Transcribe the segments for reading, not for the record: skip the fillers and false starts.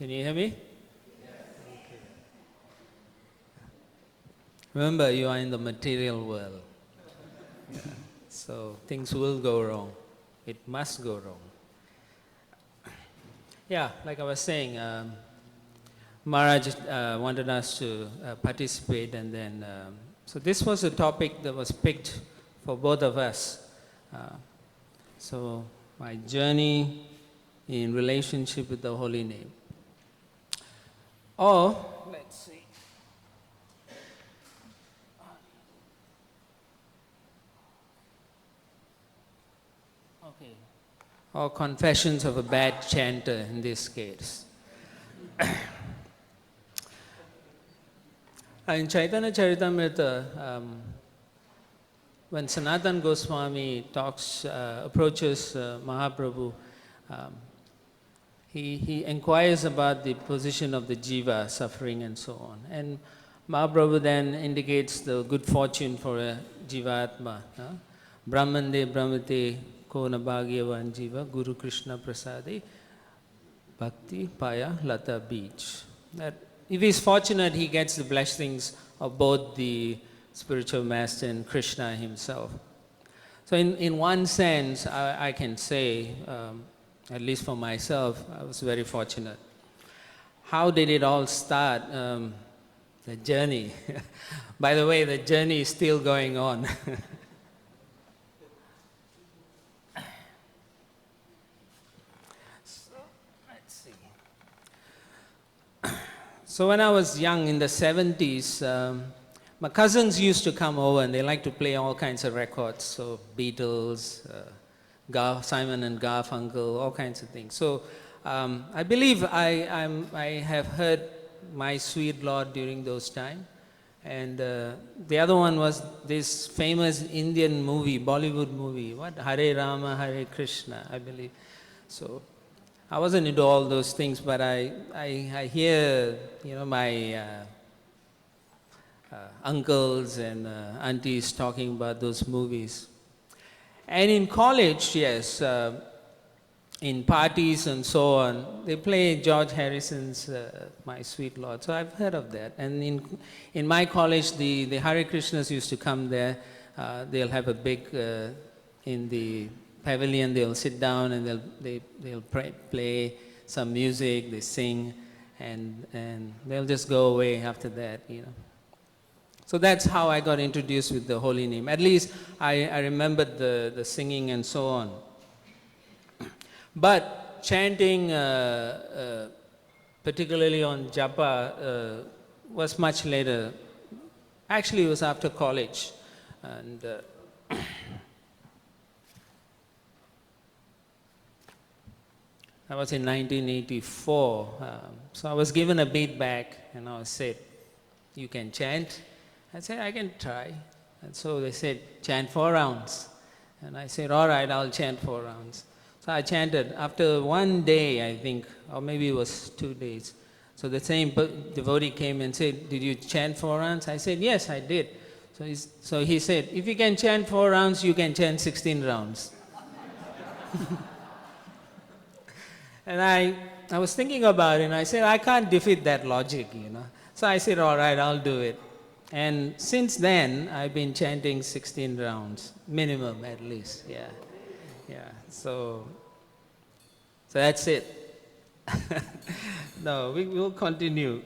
Can you hear me? Okay. Remember, you are in the material world. So things will go wrong. It must go wrong. Yeah, like I was saying, Maharaj wanted us to participate, and then, so this was a topic that was picked for both of us. So my journey in relationship with the Holy Name. Or, let's see. Okay. Or confessions of a bad chanter in this case. In Chaitanya Charitamrita, when Sanatana Goswami approaches Mahaprabhu, he inquires about the position of the jiva, suffering and so on. And Mahaprabhu then indicates the good fortune for a jivatma. Brahmande brahmate kona bhagyavan jiva Guru Krishna prasade bhakti paya lata beach. That if he's fortunate, he gets the blessings of both the spiritual master and Krishna himself. So in one sense, I can say, at least for myself, I was very fortunate. How did it all start? The journey. By the way, the journey is still going on. So when I was young, in the 70s, my cousins used to come over and they like to play all kinds of records. So Beatles, Simon and Garfunkel, all kinds of things. So I believe I have heard My Sweet Lord during those times. And the other one was this famous Indian movie, Bollywood movie, Hare Rama, Hare Krishna, I believe. So I wasn't into all those things, but I hear, my uncles and aunties talking about those movies. And in college, yes, in parties and so on, they play George Harrison's My Sweet Lord. So I've heard of that. And in my college, the Hare Krishnas used to come there. They'll have a big, in the pavilion, they'll sit down and they'll play some music, they sing, and they'll just go away after that, So that's how I got introduced with the holy name. At least I remembered the singing and so on. But chanting, particularly on Japa, was much later. Actually, it was after college. And that was in 1984. So I was given a beat back and I said, you can chant? I said, I can try. And so they said, chant 4 rounds. And I said, all right, I'll chant 4 rounds. So I chanted. After one day, I think, or maybe it was 2 days. So the same devotee came and said, did you chant 4 rounds? I said, yes, I did. So he said, if you can chant 4 rounds, you can chant 16 rounds. And I was thinking about it, and I said, I can't defeat that logic, So I said, all right, I'll do it. And since then, I've been chanting 16 rounds, minimum at least, yeah. So that's it. No, we will continue.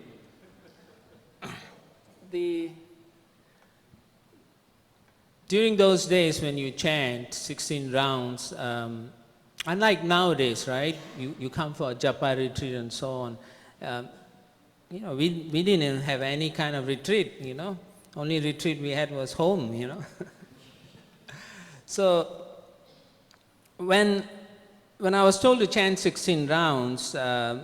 During those days when you chant 16 rounds, unlike nowadays, right? You come for a Japa retreat and so on. We didn't have any kind of retreat, Only retreat we had was home, So when I was told to chant 16 rounds, I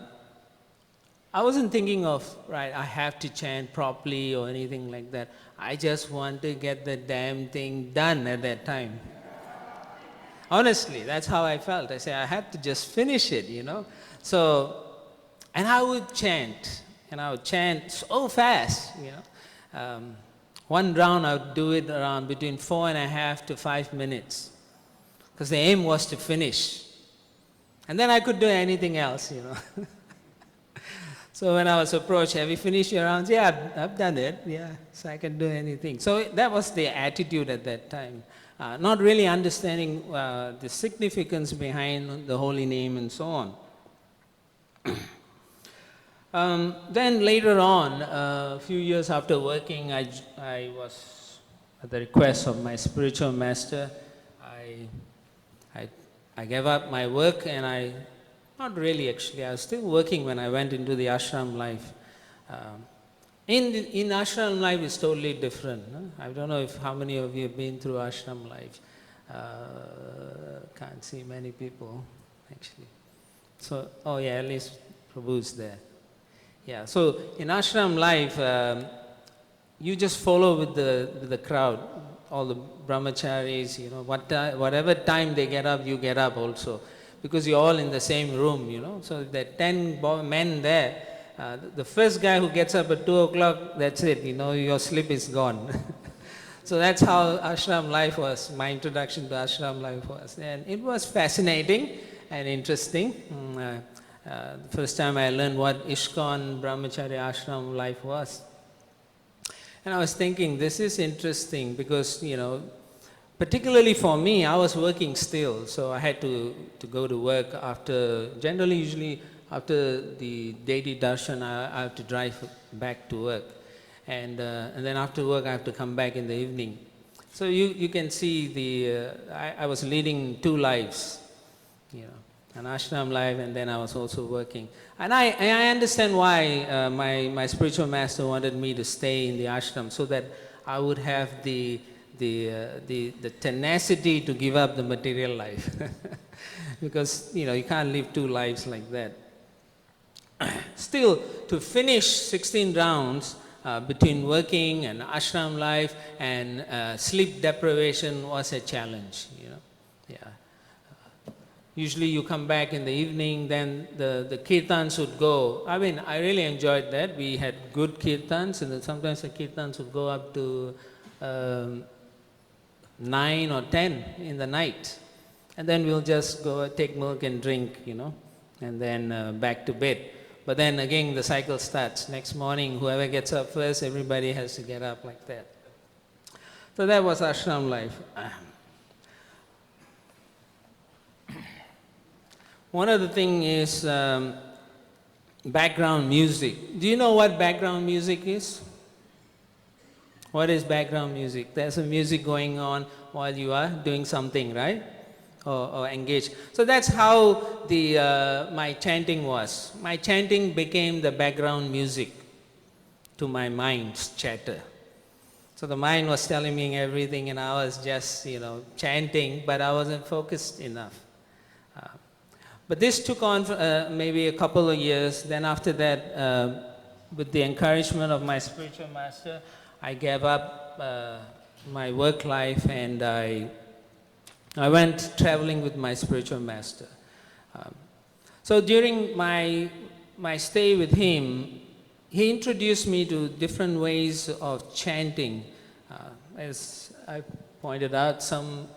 wasn't thinking of, right, I have to chant properly or anything like that. I just want to get the damn thing done at that time. Honestly, that's how I felt. I said, I had to just finish it, So, and I would chant, and I would chant so fast, One round I would do it around between 4.5 to 5 minutes, because the aim was to finish. And then I could do anything else, So when I was approached, have you finished your rounds? Yeah, I've done it. Yeah, so I can do anything. So that was the attitude at that time. Not really understanding the significance behind the holy name and so on. Then later on, a few years after working, I was, at the request of my spiritual master, I gave up my work, and not really actually, I was still working when I went into the ashram life. In ashram life it's totally different. No? I don't know how many of you have been through ashram life. Can't see many people actually. So, oh yeah, at least Prabhu's there. Yeah, so in ashram life, you just follow with the crowd, all the brahmacharis, you know, whatever time they get up, you get up also. Because you're all in the same room, you know. So there are 10 men there. The first guy who gets up at 2 o'clock, that's it, you know, your sleep is gone. So that's how ashram life was, my introduction to ashram life was. And it was fascinating and interesting. The first time I learned what ISKCON Brahmachari ashram life was. And I was thinking, this is interesting because, you know, particularly for me, I was working still, so I had to go to work usually after the daily darshan, I have to drive back to work. And then after work, I have to come back in the evening. So you can see I was leading 2 lives, you know, an ashram life, and then I was also working. And I understand why my spiritual master wanted me to stay in the ashram, so that I would have the tenacity to give up the material life. Because, you know, you can't live 2 lives like that. Still, to finish 16 rounds between working and ashram life and sleep deprivation was a challenge, you know. Yeah. Usually you come back in the evening, then the kirtans would go. I mean, I really enjoyed that. We had good kirtans, and sometimes the kirtans would go up to 9 or 10 in the night. And then we'll just go take milk and drink, you know, and then back to bed. But then again the cycle starts. Next morning, whoever gets up first, everybody has to get up like that. So that was ashram life. One other thing is background music. Do you know what background music is? What is background music? There's some music going on while you are doing something, right? Or engaged. So that's how my chanting was. My chanting became the background music to my mind's chatter. So the mind was telling me everything, and I was just, you know, chanting, but I wasn't focused enough. But this took on maybe a couple of years. Then after that, with the encouragement of my spiritual master, I gave up my work life, and I went traveling with my spiritual master. So during my stay with him, he introduced me to different ways of chanting. As I pointed out, some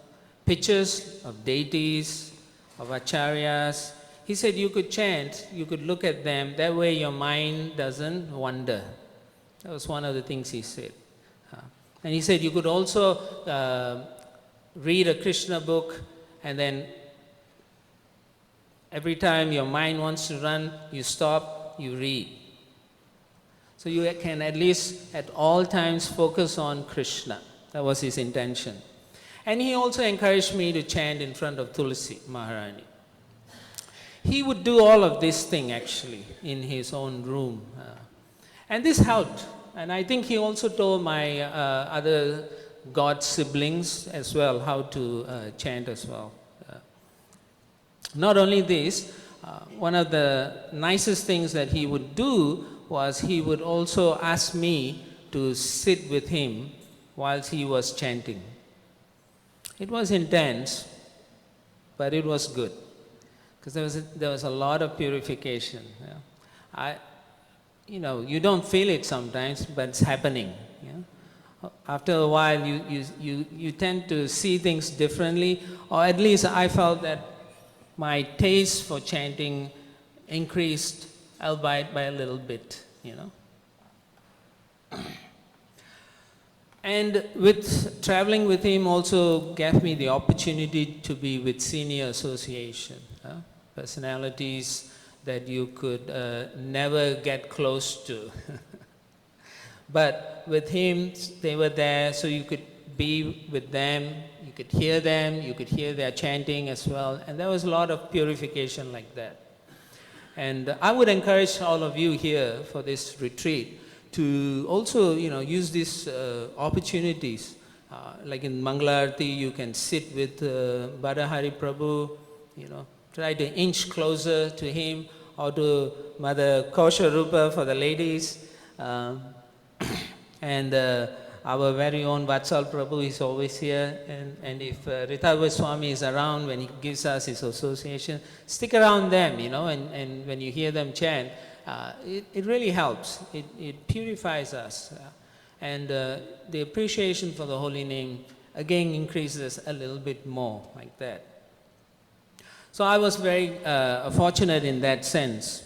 pictures of deities, of acharyas. He said you could chant, you could look at them, that way your mind doesn't wander. That was one of the things he said. And he said you could also read a Krishna book, and then every time your mind wants to run, you stop, you read. So you can at least at all times focus on Krishna. That was his intention. And he also encouraged me to chant in front of Tulsi Maharani. He would do all of this thing actually in his own room. And this helped. And I think he also told my other God siblings as well how to chant as well. Not only this, one of the nicest things that he would do was he would also ask me to sit with him whilst he was chanting. It was intense, but it was good, because there was a lot of purification. You don't feel it sometimes, but it's happening. Yeah? After a while, you tend to see things differently, or at least I felt that my taste for chanting increased albeit by a little bit, And with traveling with him also gave me the opportunity to be with senior association, personalities that you could never get close to. But with him, they were there, so you could be with them, you could hear them, you could hear their chanting as well, and there was a lot of purification like that. And I would encourage all of you here for this retreat to also, use these opportunities. Like in Mangalarti, you can sit with Badahari Prabhu, try to inch closer to him, or to Mother Kosha Rupa for the ladies. And our very own Vatsal Prabhu is always here. And if Radha Swami is around when he gives us his association, stick around them, and when you hear them chant, it really helps. It purifies us. And the appreciation for the holy name again increases a little bit more, like that. So I was very fortunate in that sense.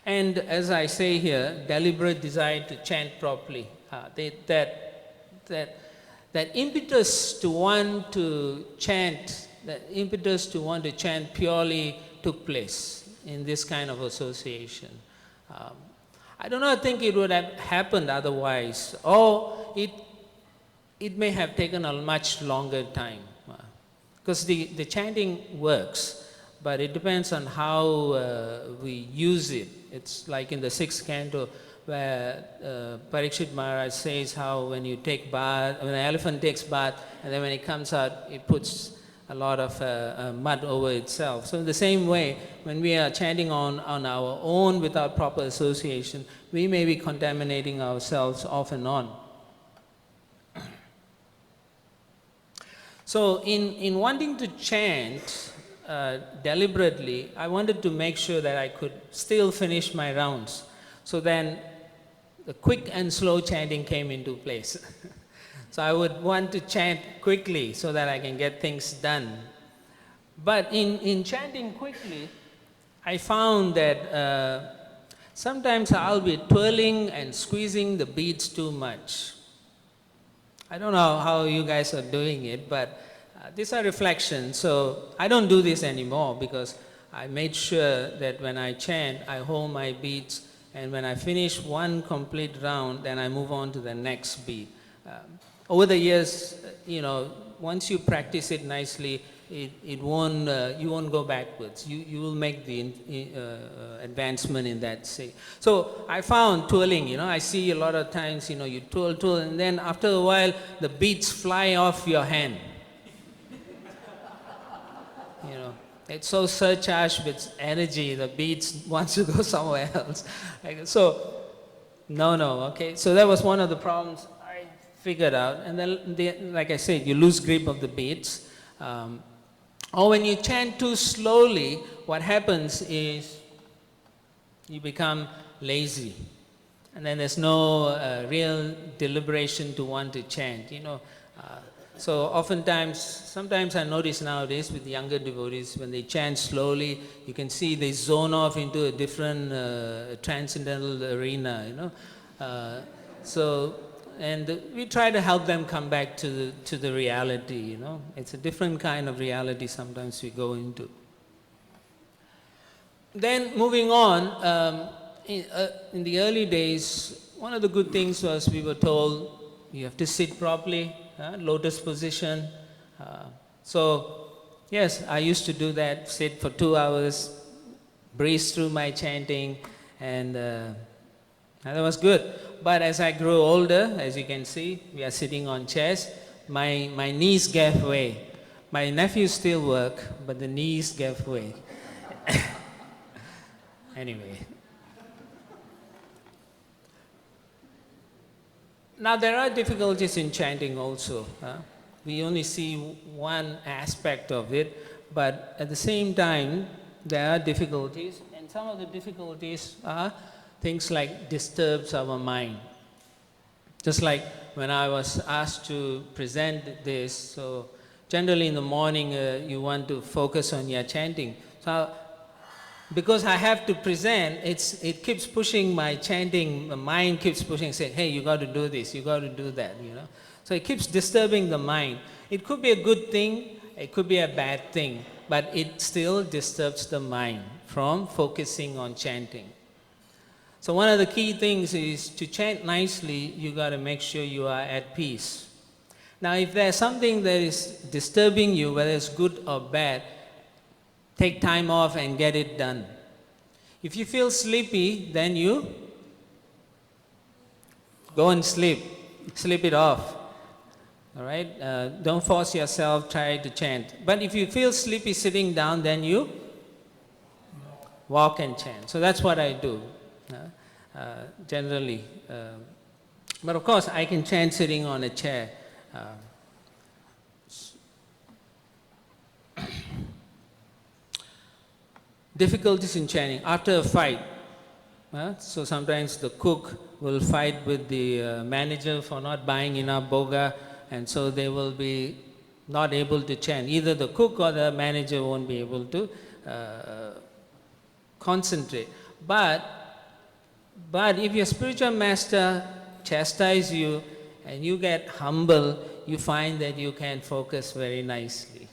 And as I say here, deliberate desire to chant properly. That impetus to want to chant, purely took place in this kind of association. I do not think it would have happened otherwise, or it may have taken a much longer time. Because the chanting works, but it depends on how we use it. It's like in the 6th canto where Parikshit Maharaj says how when you take bath, when an elephant takes bath, and then when it comes out, it puts a lot of mud over itself. So in the same way, when we are chanting on our own without proper association, we may be contaminating ourselves off and on. So in wanting to chant deliberately, I wanted to make sure that I could still finish my rounds. So then the quick and slow chanting came into place. So I would want to chant quickly so that I can get things done. But in chanting quickly, I found that sometimes I'll be twirling and squeezing the beads too much. I don't know how you guys are doing it, but these are reflections. So I don't do this anymore because I made sure that when I chant, I hold my beads, and when I finish one complete round, then I move on to the next bead. Over the years, once you practice it nicely, it won't, you won't go backwards. You will make the advancement in that say. So I found twirling, I see a lot of times, you twirl, and then after a while, the beads fly off your hand. It's so surcharged with energy, the beads wants to go somewhere else. Okay. So that was one of the problems I figured out. And then, like I said, you lose grip of the beads. Or when you chant too slowly, what happens is you become lazy. And then there's no real deliberation to want to chant, So oftentimes, sometimes I notice nowadays with younger devotees, when they chant slowly, you can see they zone off into a different transcendental arena, And we try to help them come back to the reality, It's a different kind of reality sometimes we go into. Then moving on, in the early days, one of the good things was we were told you have to sit properly, lotus position. So yes, I used to do that, sit for 2 hours, breeze through my chanting, and that was good. But as I grew older, as you can see, we are sitting on chairs, my knees gave way. My nephews still work, but the knees gave way. Anyway. Now there are difficulties in chanting also. We only see one aspect of it, but at the same time, there are difficulties, and some of the difficulties are things like disturbs our mind. Just like when I was asked to present this, so generally in the morning you want to focus on your chanting. So because I have to present, it keeps pushing my chanting, the mind keeps pushing, saying, hey, you got to do this, you got to do that, you know. So it keeps disturbing the mind. It could be a good thing, it could be a bad thing, but it still disturbs the mind from focusing on chanting. So one of the key things is to chant nicely, you got to make sure you are at peace. Now, if there's something that is disturbing you, whether it's good or bad, take time off and get it done. If you feel sleepy, then you go and sleep it off. All right? Don't force yourself, try to chant. But if you feel sleepy sitting down, then you walk and chant. So that's what I do, generally. But of course, I can chant sitting on a chair. Difficulties in chanting after a fight. So sometimes the cook will fight with the manager for not buying enough boga, and so they will be not able to chant. Either the cook or the manager won't be able to concentrate. But if your spiritual master chastises you and you get humble, you find that you can focus very nicely.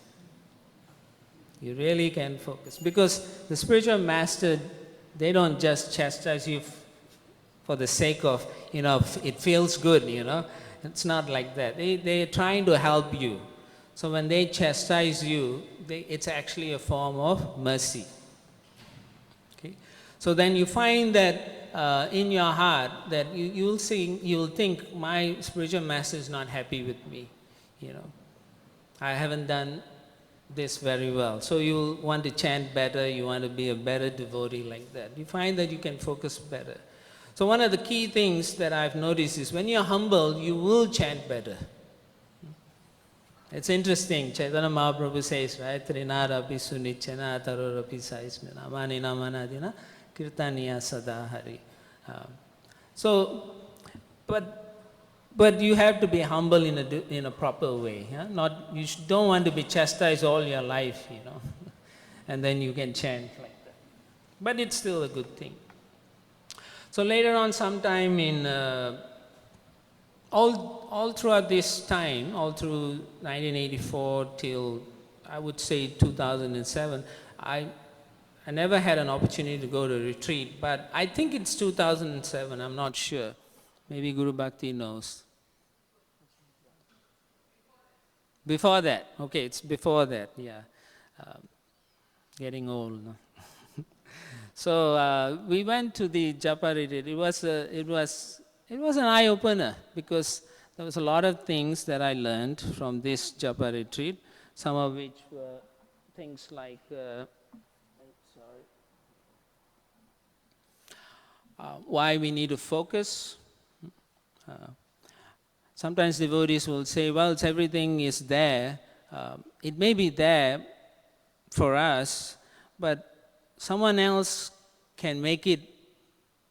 You really can focus. Because the spiritual master, they don't just chastise you for the sake of, it feels good, It's not like that. They're trying to help you. So when they chastise you, it's actually a form of mercy. Okay? So then you find that in your heart that you'll think, my spiritual master is not happy with me. I haven't done this very well. So you want to chant better, you want to be a better devotee like that. You find that you can focus better. So one of the key things that I've noticed is when you're humble, you will chant better. It's interesting, Chaitanya Mahaprabhu says, right? Trinarapi sunichana tarorapi saismena manina manadina kirtaniya sadahari. But you have to be humble in a proper way. Yeah? You don't want to be chastised all your life, and then you can chant like that. But it's still a good thing. So later on, sometime in all throughout this time, all through 1984 till I would say 2007, I never had an opportunity to go to a retreat. But I think it's 2007. I'm not sure. Maybe Gurubhakti knows. Before that, okay, it's before that, yeah. Getting old. No? So we went to the Japa retreat. It was an eye opener because there was a lot of things that I learned from this Japa retreat. Some of which were things like, why we need to focus. Sometimes devotees will say, well, everything is there. It may be there for us, but someone else can make it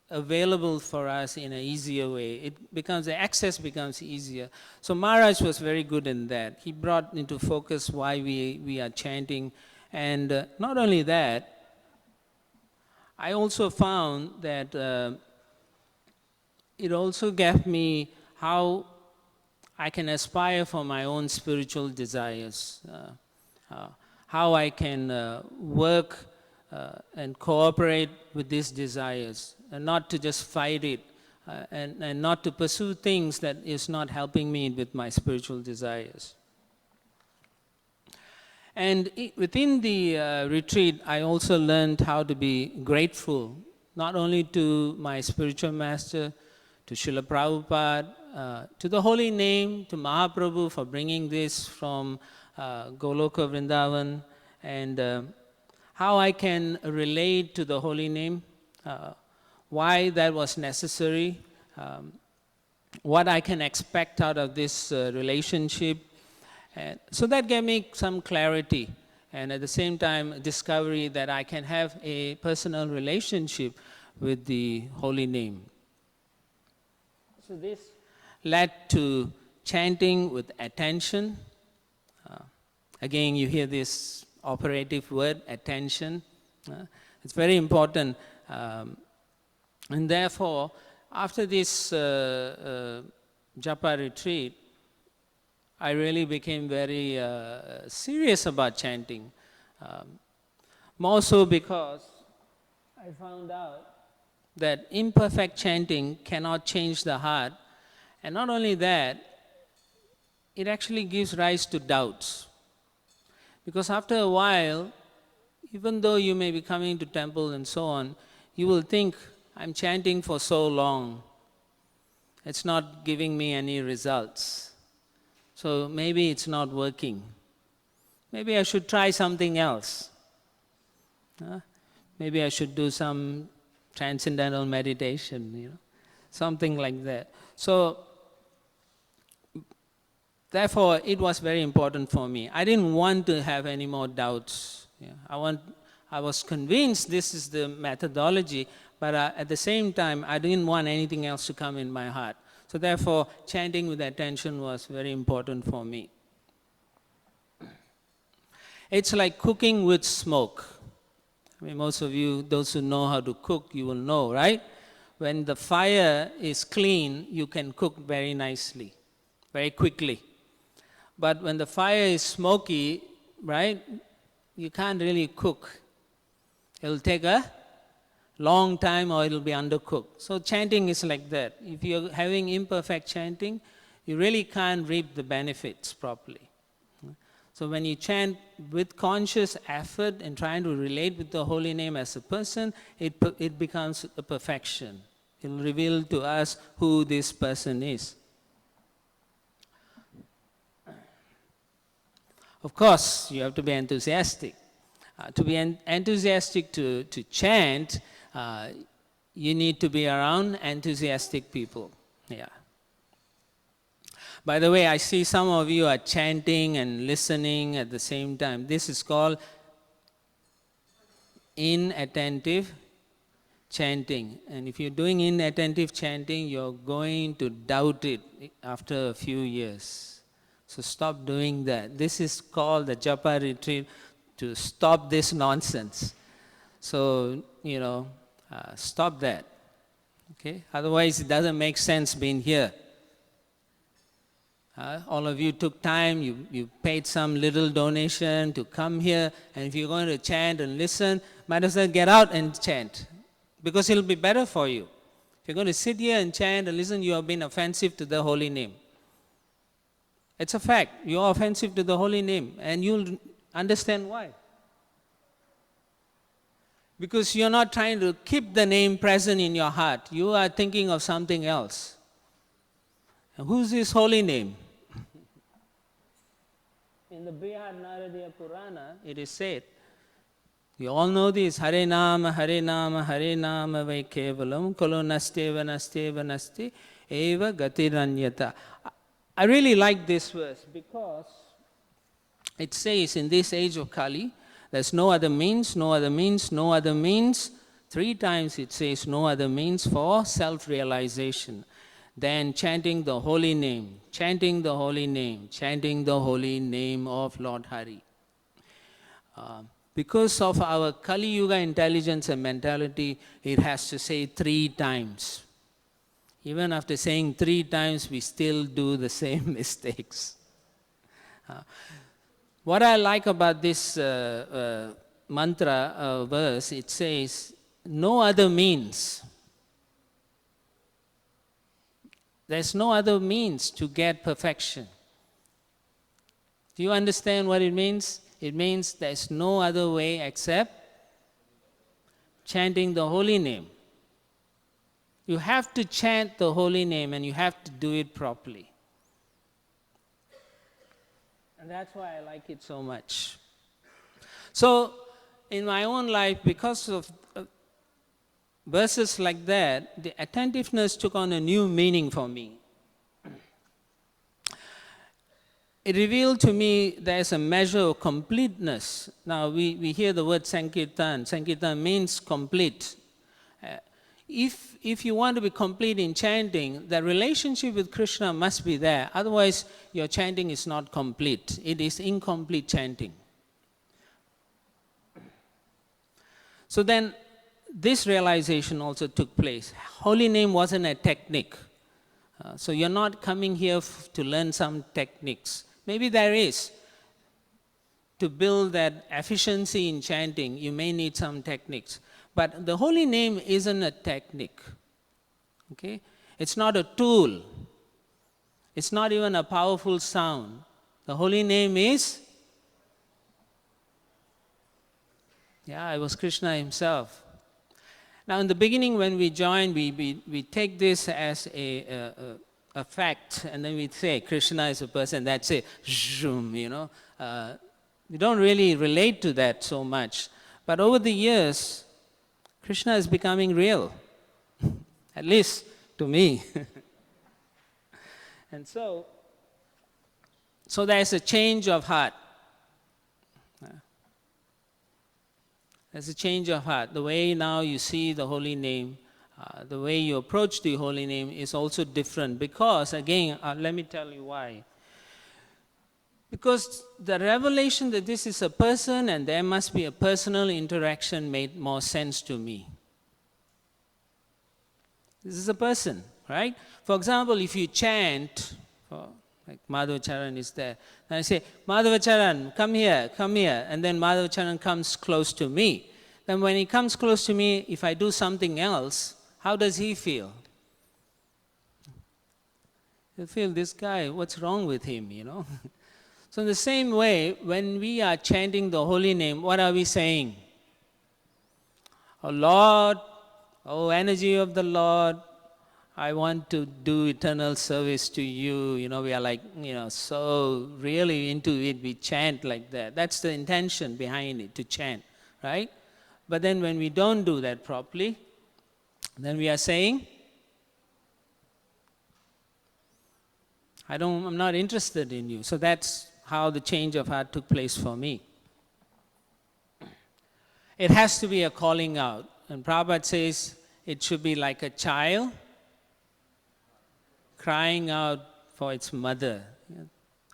available for us in an easier way. The access becomes easier. So Maharaj was very good in that. He brought into focus why we are chanting. And not only that, I also found that it also gave me how I can aspire for my own spiritual desires, how I can work and cooperate with these desires, and not to just fight it, and not to pursue things that is not helping me with my spiritual desires. And within the retreat, I also learned how to be grateful, not only to my spiritual master, to Srila Prabhupada, to the holy name, to Mahaprabhu for bringing this from Goloka Vrindavan, and how I can relate to the holy name, why that was necessary, what I can expect out of this relationship. And so that gave me some clarity, and at the same time discovery that I can have a personal relationship with the holy name. So this led to chanting with attention. Again, you hear this operative word, attention. It's very important. And therefore, after this Japa retreat, I really became very serious about chanting. More so because I found out that imperfect chanting cannot change the heart. And not only that, it actually gives rise to doubts. Because after a while, even though you may be coming to temple and so on, you will think, I'm chanting for so long, it's not giving me any results. So maybe it's not working. Maybe I should try something else. Maybe I should do some transcendental meditation, something like that. So, therefore, it was very important for me. I didn't want to have any more doubts. I was convinced this is the methodology, but at the same time, I didn't want anything else to come in my heart. So therefore, chanting with attention was very important for me. It's like cooking with smoke. I mean, most of you, those who know how to cook, you will know, right? When the fire is clean, you can cook very nicely, very quickly. But when the fire is smoky, right, you can't really cook. It'll take a long time or it'll be undercooked. So chanting is like that. If you're having imperfect chanting, you really can't reap the benefits properly. So when you chant with conscious effort and trying to relate with the holy name as a person, it becomes a perfection. It will reveal to us who this person is. Of course, you have to be enthusiastic. To be enthusiastic to chant, you need to be around enthusiastic people. Yeah. By the way, I see some of you are chanting and listening at the same time. This is called inattentive chanting. And if you're doing inattentive chanting, you're going to doubt it after a few years. So stop doing that. This is called the Japa retreat to stop this nonsense. So, stop that. Okay? Otherwise, it doesn't make sense being here. All of you took time, you paid some little donation to come here, and if you're going to chant and listen, might as well get out and chant, because it'll be better for you. If you're going to sit here and chant and listen, you have been offensive to the holy name. It's a fact. You are offensive to the holy name, and you'll understand why. Because you're not trying to keep the name present in your heart. You are thinking of something else. And who's this holy name? In the Brihad Naradiya Purana, it is said, you all know this, Hare Nama, Hare Nama, Hare Nama Vai Kevalam, Kalo Nasteva Nasteva Nasti, Eva Gatiranyata. I really like this verse because it says in this age of Kali, there's no other means, no other means, no other means. 3 times it says no other means for self-realization than chanting the holy name, chanting the holy name, chanting the holy name of Lord Hari. Because of our Kali Yuga intelligence and mentality, it has to say 3 times. Even after saying 3 times, we still do the same mistakes. What I like about this mantra verse, it says, no other means. There's no other means to get perfection. Do you understand what it means? It means there's no other way except chanting the holy name. You have to chant the holy name and you have to do it properly. And that's why I like it so much. So, in my own life, because of verses like that, the attentiveness took on a new meaning for me. It revealed to me there's a measure of completeness. Now, we hear the word Sankirtan. Sankirtan means complete. If you want to be complete in chanting, the relationship with Krishna must be there. Otherwise, your chanting is not complete. It is incomplete chanting. So then, this realization also took place. Holy name wasn't a technique. So you're not coming here to learn some techniques. Maybe there is. To build that efficiency in chanting, you may need some techniques. But the holy name isn't a technique. Okay? It's not a tool. It's not even a powerful sound. The holy name is, it was Krishna himself. Now in the beginning when we join, we take this as a fact, and then we say Krishna is a person, that's it, we don't really relate to that so much. But over the years, Krishna is becoming real, at least to me. And so there's a change of heart. There's a change of heart. The way now you see the holy name, the way you approach the holy name is also different. Because, again, let me tell you why. Because the revelation that this is a person and there must be a personal interaction made more sense to me. This is a person, right? For example, if you chant, like Madhavacharan is there, and I say, Madhavacharan, come here, and then Madhavacharan comes close to me. Then when he comes close to me, if I do something else, how does he feel? He'll feel, this guy, what's wrong with him, So in the same way, when we are chanting the holy name, what are we saying? Oh Lord, oh energy of the Lord, I want to do eternal service to you. We are like, so really into it, we chant like that. That's the intention behind it, to chant, right? But then when we don't do that properly, then we are saying, I'm not interested in you. So that's how the change of heart took place for me. It has to be a calling out. And Prabhupada says it should be like a child crying out for its mother.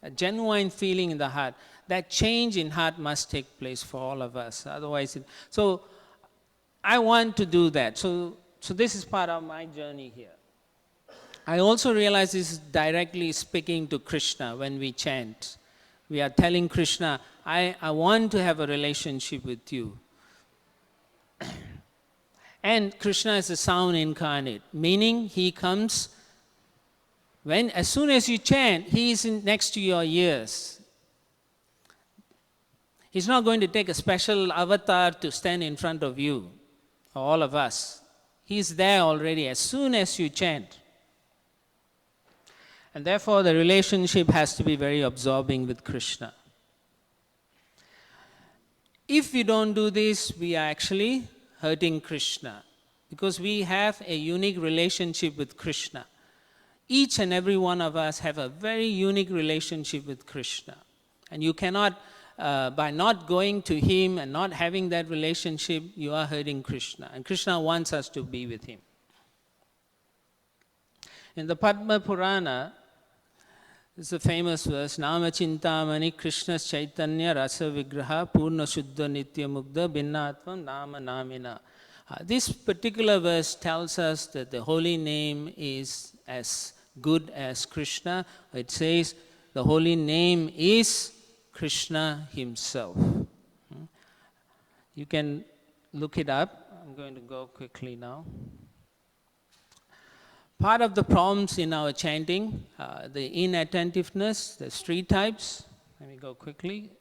A genuine feeling in the heart. That change in heart must take place for all of us. Otherwise, so I want to do that. So this is part of my journey here. I also realize this is directly speaking to Krishna when we chant. We are telling Krishna, I want to have a relationship with you. And Krishna is a sound incarnate, meaning he comes as soon as you chant, he is next to your ears. He's not going to take a special avatar to stand in front of you, or all of us. He's there already as soon as you chant. And therefore, the relationship has to be very absorbing with Krishna. If we don't do this, we are actually hurting Krishna, because we have a unique relationship with Krishna. Each and every one of us have a very unique relationship with Krishna. And you cannot, by not going to him and not having that relationship, you are hurting Krishna. And Krishna wants us to be with him. In the Padma Purana, it's a famous verse, Nama Chintamani Krishna Chaitanya Rasa Vigraha Purna Shuddha Nitya Mugdha Bhinnatvam Nama Namina. This particular verse tells us that the holy name is as good as Krishna. It says the holy name is Krishna himself. You can look it up. I'm going to go quickly now. Part of the problems in our chanting, the inattentiveness, there's 3 types. Let me go quickly.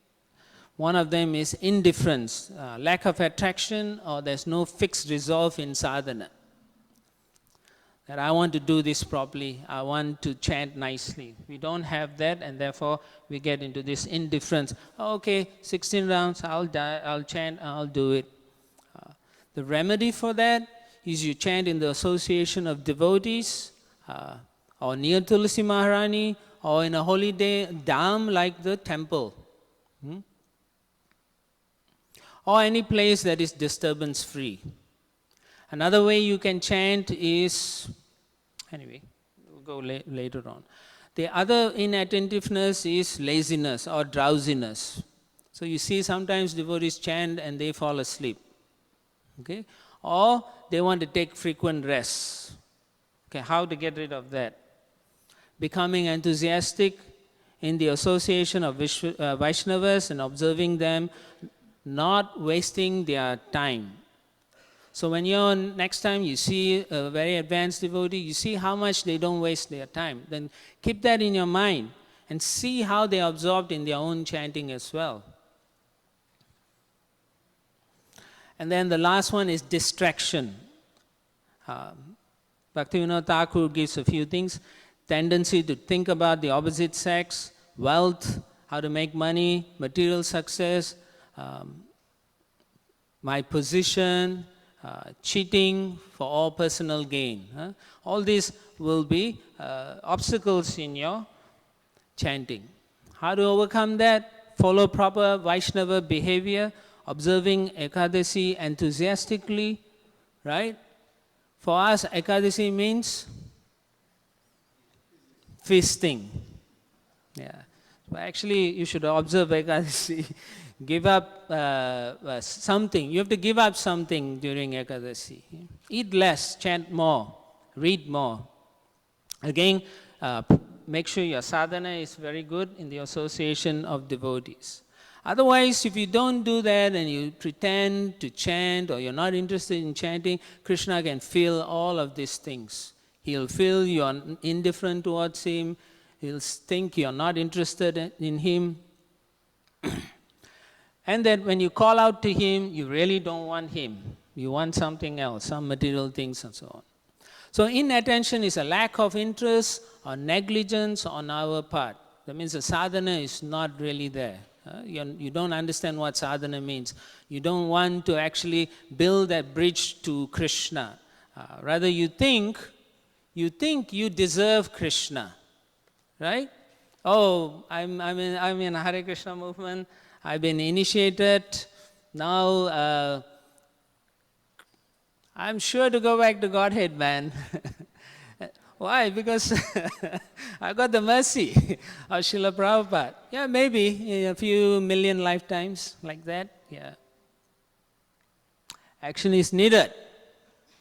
One of them is indifference, lack of attraction, or there's no fixed resolve in sadhana. That I want to do this properly, I want to chant nicely. We don't have that, and therefore we get into this indifference. Okay, 16 rounds, I'll chant, I'll do it. The remedy for that is you chant in the association of devotees, or near Tulsi Maharani, or in a holy day, dham like the temple. Or any place that is disturbance free. Another way you can chant is, anyway, we'll go later on. The other inattentiveness is laziness or drowsiness. So you see sometimes devotees chant and they fall asleep. Okay? Or they want to take frequent rests. Okay, how to get rid of that? Becoming enthusiastic in the association of Vaishnavas and observing them, not wasting their time. So when you're next time you see a very advanced devotee, you see how much they don't waste their time. Then keep that in your mind and see how they are absorbed in their own chanting as well. And then the last one is distraction. Bhaktivinoda Thakur gives a few things. Tendency to think about the opposite sex, wealth, how to make money, material success, my position, cheating for all personal gain. All these will be obstacles in your chanting. How to overcome that? Follow proper Vaishnava behavior, observing Ekadasi enthusiastically, right? For us, Ekadasi means feasting. Yeah. But actually, you should observe Ekadasi. Give up something. You have to give up something during Ekadasi. Eat less, chant more, read more. Again, make sure your sadhana is very good in the association of devotees. Otherwise, if you don't do that and you pretend to chant or you're not interested in chanting, Krishna can feel all of these things. He'll feel you're indifferent towards him. He'll think you're not interested in him. And that when you call out to him, you really don't want him. You want something else, some material things and so on. So inattention is a lack of interest or negligence on our part. That means the sadhana is not really there. You don't understand what sadhana means. You don't want to actually build that bridge to Krishna. Rather you think you deserve Krishna, right? Oh, I'm in Hare Krishna movement. I've been initiated. Now I'm sure to go back to Godhead, man. Why? Because I got the mercy of Srila Prabhupada. Yeah, maybe in a few million lifetimes like that. Yeah. Action is needed.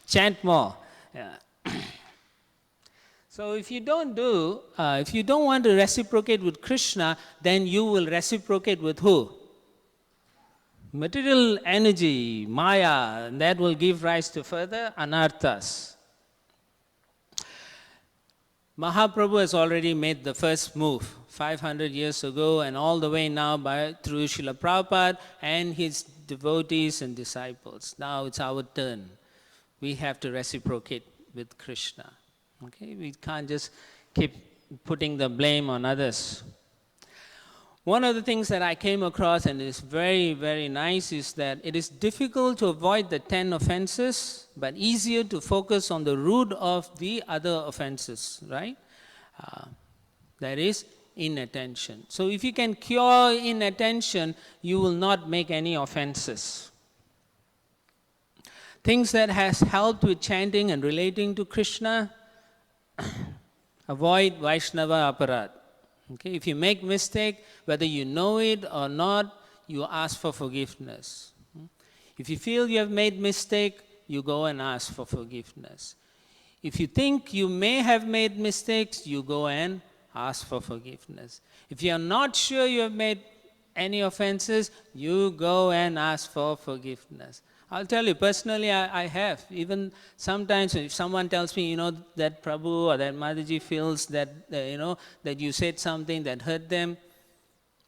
Chant more. Yeah. So if you don't want to reciprocate with Krishna, then you will reciprocate with who? Material energy, Maya, and that will give rise to further anarthas. Mahaprabhu has already made the first move 500 years ago and all the way now through Srila Prabhupada and his devotees and disciples. Now it's our turn. We have to reciprocate with Krishna. Okay, we can't just keep putting the blame on others. One of the things that I came across and is very, very nice is that it is difficult to avoid the 10 offenses, but easier to focus on the root of the other offenses, right? That is inattention. So if you can cure inattention, you will not make any offenses. Things that has helped with chanting and relating to Krishna, avoid Vaishnava aparad. Okay, if you make mistake, whether you know it or not, you ask for forgiveness. If you feel you have made mistake, you go and ask for forgiveness. If you think you may have made mistakes, you go and ask for forgiveness. If you are not sure you have made any offenses, you go and ask for forgiveness. I'll tell you, personally, I have. Even sometimes if someone tells me, that Prabhu or that Mataji feels that, that you said something that hurt them,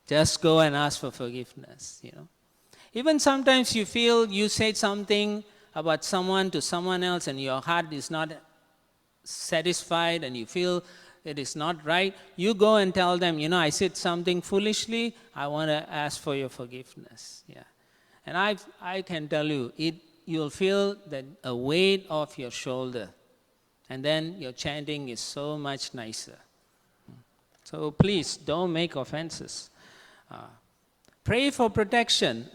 just go and ask for forgiveness, Even sometimes you feel you said something about someone to someone else and your heart is not satisfied and you feel it is not right, you go and tell them, I said something foolishly, I want to ask for your forgiveness. Yeah. And I can tell you, you'll feel that a weight off your shoulder. And then your chanting is so much nicer. So please, don't make offenses. Pray for protection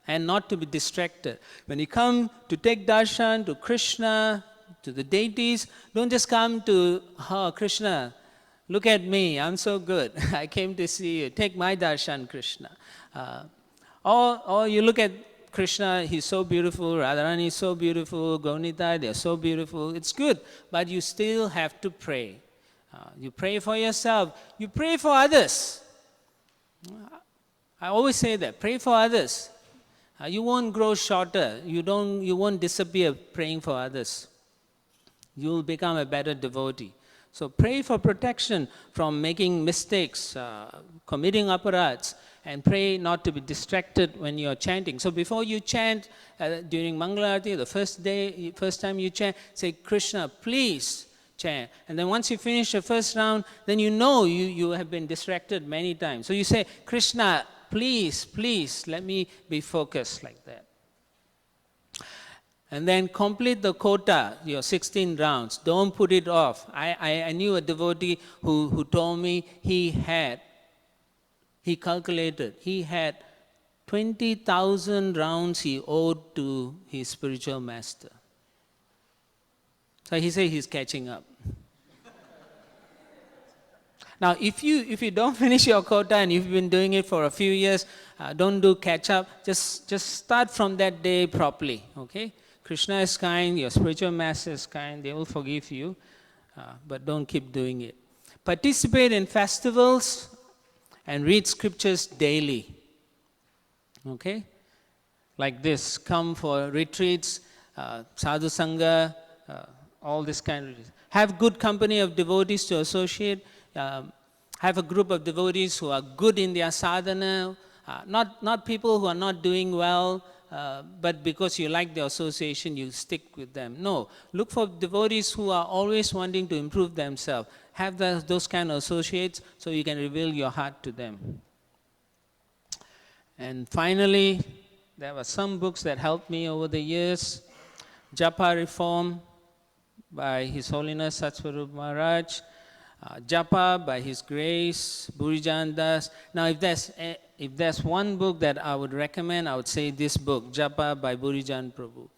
and not to be distracted. When you come to take darshan to Krishna, to the deities, don't just come to, Krishna, look at me, I'm so good. I came to see you. Take my darshan, Krishna. Or you look at Krishna, he's so beautiful, Radharani is so beautiful, Gaunita, they're so beautiful. It's good, but you still have to pray. You pray for yourself, you pray for others. I always say that, pray for others. You won't grow shorter, you won't disappear praying for others. You will become a better devotee. So pray for protection from making mistakes, committing aparadhs, and pray not to be distracted when you're chanting. So before you chant during Mangalarati, the first time you chant, say, Krishna, please chant. And then once you finish the first round, then you know you have been distracted many times. So you say, Krishna, please, please, let me be focused like that. And then complete the quota, your 16 rounds. Don't put it off. I knew a devotee who told me he calculated, he had 20,000 rounds he owed to his spiritual master. So he said he's catching up. Now, if you don't finish your quota and you've been doing it for a few years, don't do catch up. Just start from that day properly, okay? Krishna is kind, your spiritual master is kind, they will forgive you, but don't keep doing it. Participate in festivals and read scriptures daily, okay? Like this, come for retreats, sadhu sangha, all this kind of. Have good company of devotees to associate. Have a group of devotees who are good in their sadhana, not people who are not doing well, but because you like the association, you stick with them. No, look for devotees who are always wanting to improve themselves. Have those kind of associates so you can reveal your heart to them. And finally, there were some books that helped me over the years. Japa Reform by His Holiness Satsvarup Maharaj. Japa by His Grace, Burijan Das. Now if there's one book that I would recommend, I would say this book, Japa by Burijan Prabhu.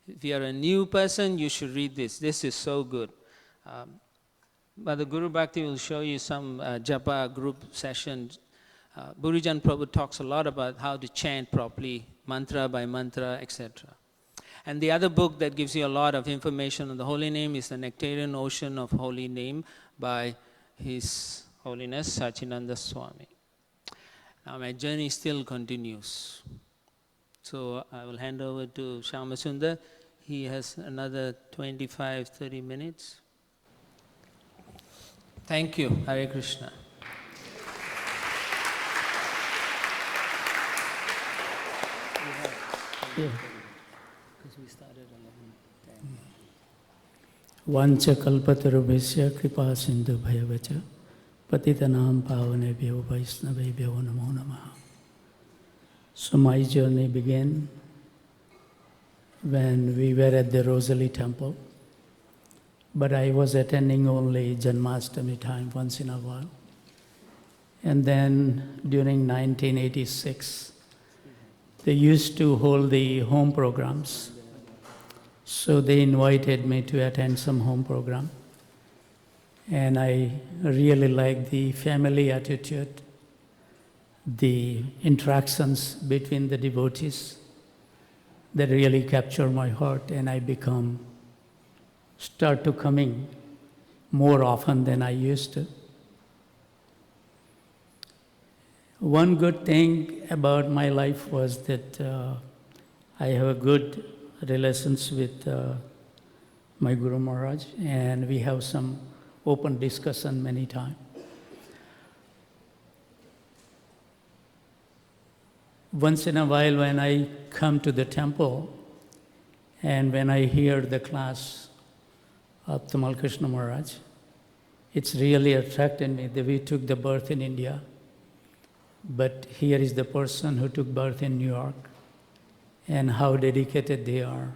If you're a new person, you should read this. This is so good. But the Gurubhakti will show you some Japa group sessions. Burijan Prabhu talks a lot about how to chant properly, mantra by mantra, etc. And the other book that gives you a lot of information on the holy name is The Nectarian Ocean of Holy Name by His Holiness Sachinanda Swami. Now my journey still continues. So I will hand over to Shyamsundar. He has another 25-30 minutes. Thank you. Hare Krishna. Yeah. Because we started 11:10. Vancha kalpatarubhesya kripa sindhu bhayavacha patitanam pavanebhyo vaisnavebhyo namo namaha. So my journey began when we were at the Rosalie temple, but I was attending only Janmashtami time once in a while. And then during 1986, they used to hold the home programs. So they invited me to attend some home program. And I really liked the family attitude, the interactions between the devotees that really captured my heart, and I start to coming more often than I used to. One good thing about my life was that I have a good relations with my Guru Maharaj, and we have some open discussion many times. Once in a while when I come to the temple and when I hear the class of Tamal Krishna Maharaj, it's really attracted me that we took the birth in India, but here is the person who took birth in New York and how dedicated they are.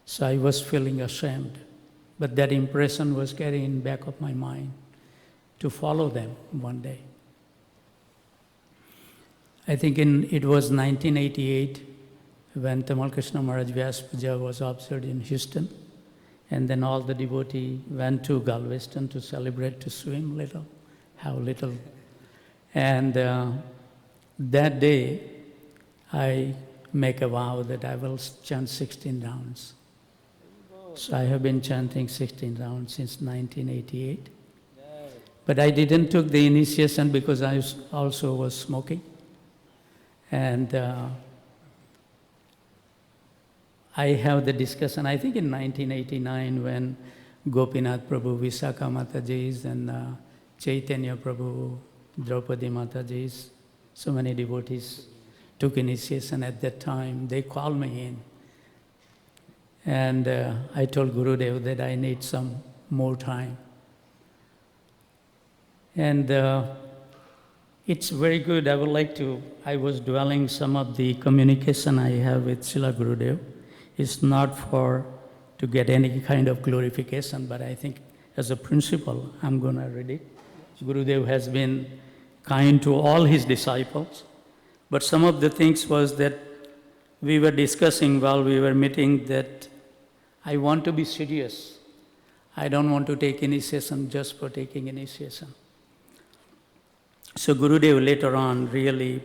So I was feeling ashamed, but that impression was carrying in the back of my mind to follow them one day. I think it was 1988 when Tamal Krishna Maharaj Vyas Puja was observed in Houston, and then all the devotees went to Galveston to celebrate, to swim little, have little. And that day, I make a vow that I will chant 16 rounds. So I have been chanting 16 rounds since 1988. But I didn't took the initiation because I also was smoking. And I have the discussion, I think in 1989 when Gopinath Prabhu, Visakha Mataji's and Chaitanya Prabhu, Draupadi Mataji's, so many devotees took initiation at that time. They called me in. And I told Gurudev that I need some more time. And it's very good. I would like to, I was dwelling some of the communication I have with Srila Gurudev. It's not to get any kind of glorification, but I think as a principle, I'm going to read it. Gurudev has been kind to all his disciples. But some of the things was that we were discussing while we were meeting that I want to be serious. I don't want to take initiation just for taking initiation. So Gurudev later on really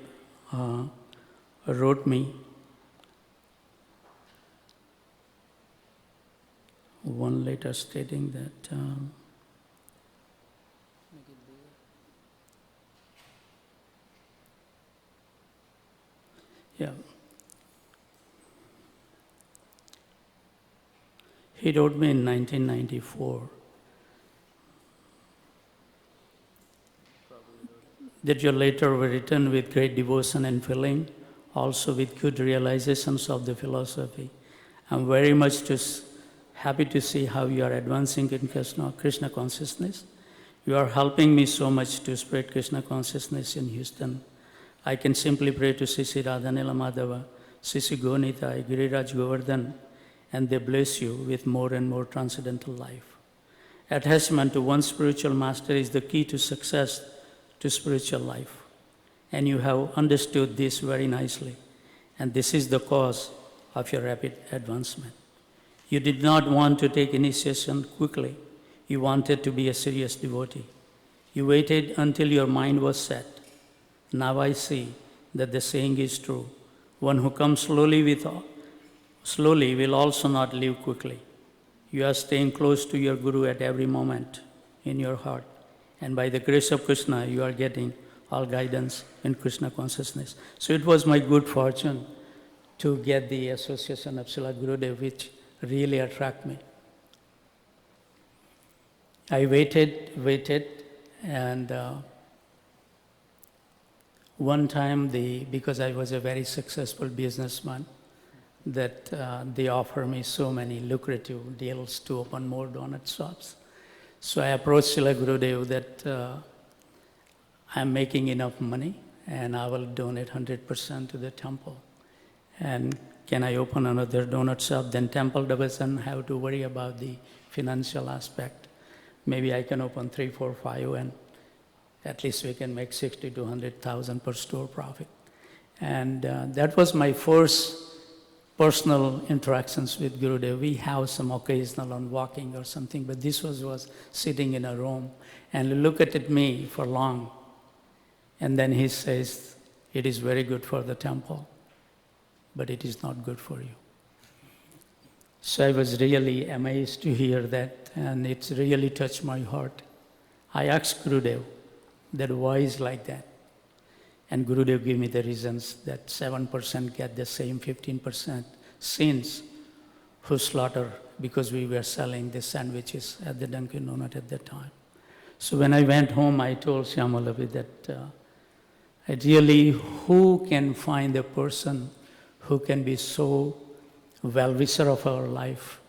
wrote me one letter stating that he wrote me in 1994 that your letter were written with great devotion and feeling, also with good realizations of the philosophy. I'm very much happy to see how you are advancing in Krishna consciousness. You are helping me so much to spread Krishna consciousness in Houston. I can simply pray to Sri Radhanila Madhava, Sri Gonita, Giriraj Govardhan, and they bless you with more and more transcendental life. Attachment to one spiritual master is the key to success to spiritual life. And you have understood this very nicely. And this is the cause of your rapid advancement. You did not want to take initiation quickly. You wanted to be a serious devotee. You waited until your mind was set. Now I see that the saying is true. One who comes slowly will also not leave quickly. You are staying close to your Guru at every moment in your heart. And by the grace of Krishna, you are getting all guidance in Krishna consciousness. So it was my good fortune to get the association of Srila Gurudev, which really attracted me. I waited, and one time, because I was a very successful businessman, that they offered me so many lucrative deals to open more donut shops. So I approached Srila Gurudev that I'm making enough money and I will donate 100% to the temple. And can I open another donut shop? Then temple doesn't have to worry about the financial aspect. Maybe I can open 3, 4, 5 and at least we can make 60 to 100,000 per store profit. And that was my first personal interactions with Gurudev. We have some occasional on walking or something, but this was sitting in a room and look at me for long. And then he says, it is very good for the temple, but it is not good for you. So I was really amazed to hear that, and it's really touched my heart. I asked Gurudev that why is like that? And Gurudev gave me the reasons that 7% get the same 15% sins who slaughter because we were selling the sandwiches at the Dunkin' Donut at that time. So when I went home, I told Shyamalavi that ideally, who can find a person who can be so well-wisher of our life?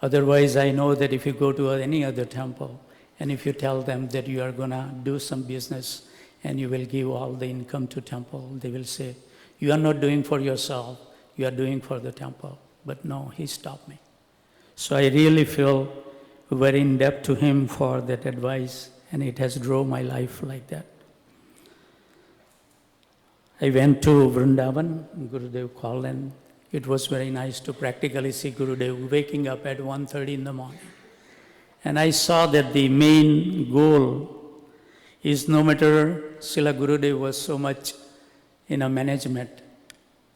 Otherwise, I know that if you go to any other temple and if you tell them that you are going to do some business and you will give all the income to temple, they will say, you are not doing for yourself, you are doing for the temple. But no, he stopped me. So I really feel very in debt to him for that advice, and it has drove my life like that. I went to Vrindavan, Gurudev called, and it was very nice to practically see Gurudev waking up at 1:30 in the morning. And I saw that the main goal is no matter Srila Gurudev was so much in a management,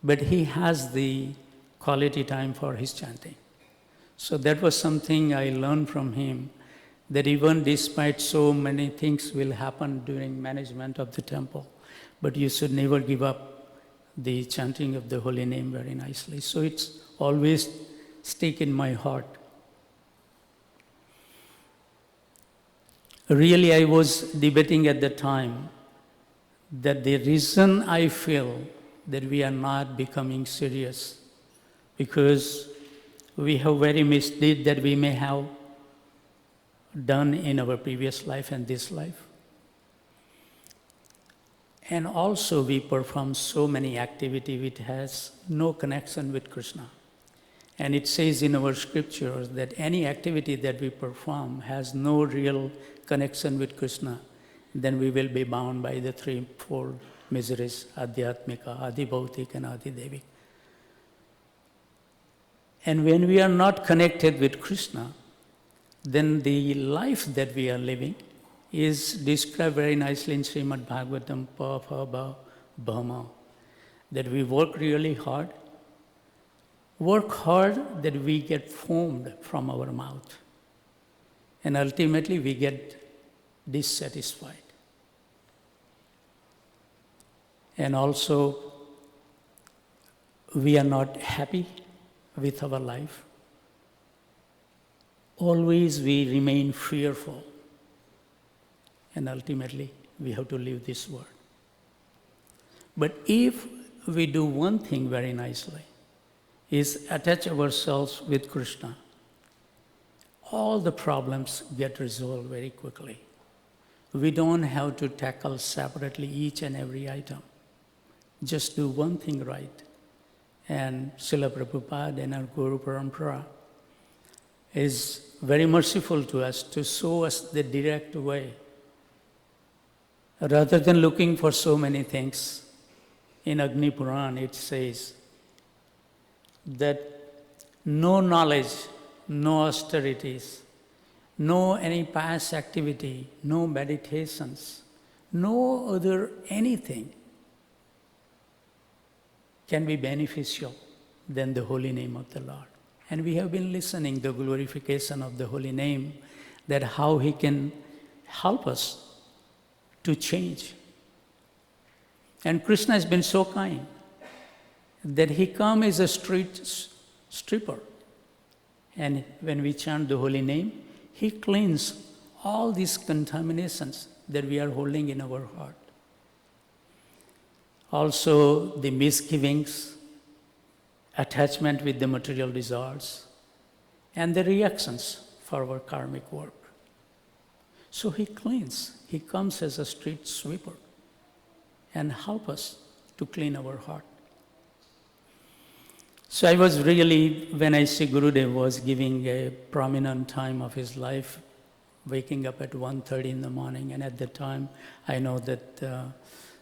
but he has the quality time for his chanting. So that was something I learned from him, that even despite so many things will happen during management of the temple, but you should never give up the chanting of the holy name very nicely. So it's always stick in my heart. Really, I was debating at the time that the reason I feel that we are not becoming serious, because we have very misdeed that we may have done in our previous life and this life. And also we perform so many activities which has no connection with Krishna. And it says in our scriptures that any activity that we perform has no real connection with Krishna, then we will be bound by the threefold miseries, Adhyatmika, Adhibhautik and Adhidevi. And when we are not connected with Krishna, then the life that we are living is described very nicely in Srimad Bhagavatam, Pa-Pha-Ba Bhama, that we work really hard that we get foamed from our mouth, and ultimately we get dissatisfied. And also, we are not happy with our life. Always we remain fearful, and ultimately we have to leave this world. But if we do one thing very nicely, is attach ourselves with Krishna, all the problems get resolved very quickly. We don't have to tackle separately each and every item. Just do one thing right. And Srila Prabhupada and our Guru Parampara is very merciful to us to show us the direct way. Rather than looking for so many things, in Agni Purana it says that no knowledge, no austerities, no any past activity, no meditations, no other anything can be beneficial than the holy name of the Lord. And we have been listening the glorification of the holy name, that how he can help us to change. And Krishna has been so kind that he come as a street stripper. And when we chant the holy name, he cleans all these contaminations that we are holding in our heart. Also the misgivings, attachment with the material desires, and the reactions for our karmic work. So he cleans, he comes as a street sweeper and help us to clean our heart. So I was really, when I see Gurudev was giving a prominent time of his life, waking up at 1:30 in the morning, and at that time I know that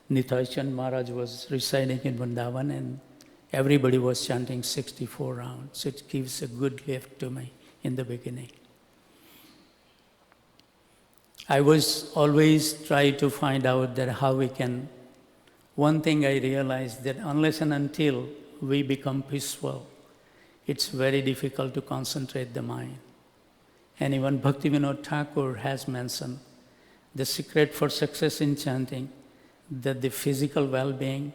Nitai Chand Maharaj was residing in Vrindavan, and everybody was chanting 64 rounds. It gives a good lift to me in the beginning. I was always trying to find out that how we can. One thing I realized, that unless and until we become peaceful, it's very difficult to concentrate the mind. And even Bhaktivinoda Thakur has mentioned the secret for success in chanting, that the physical well-being,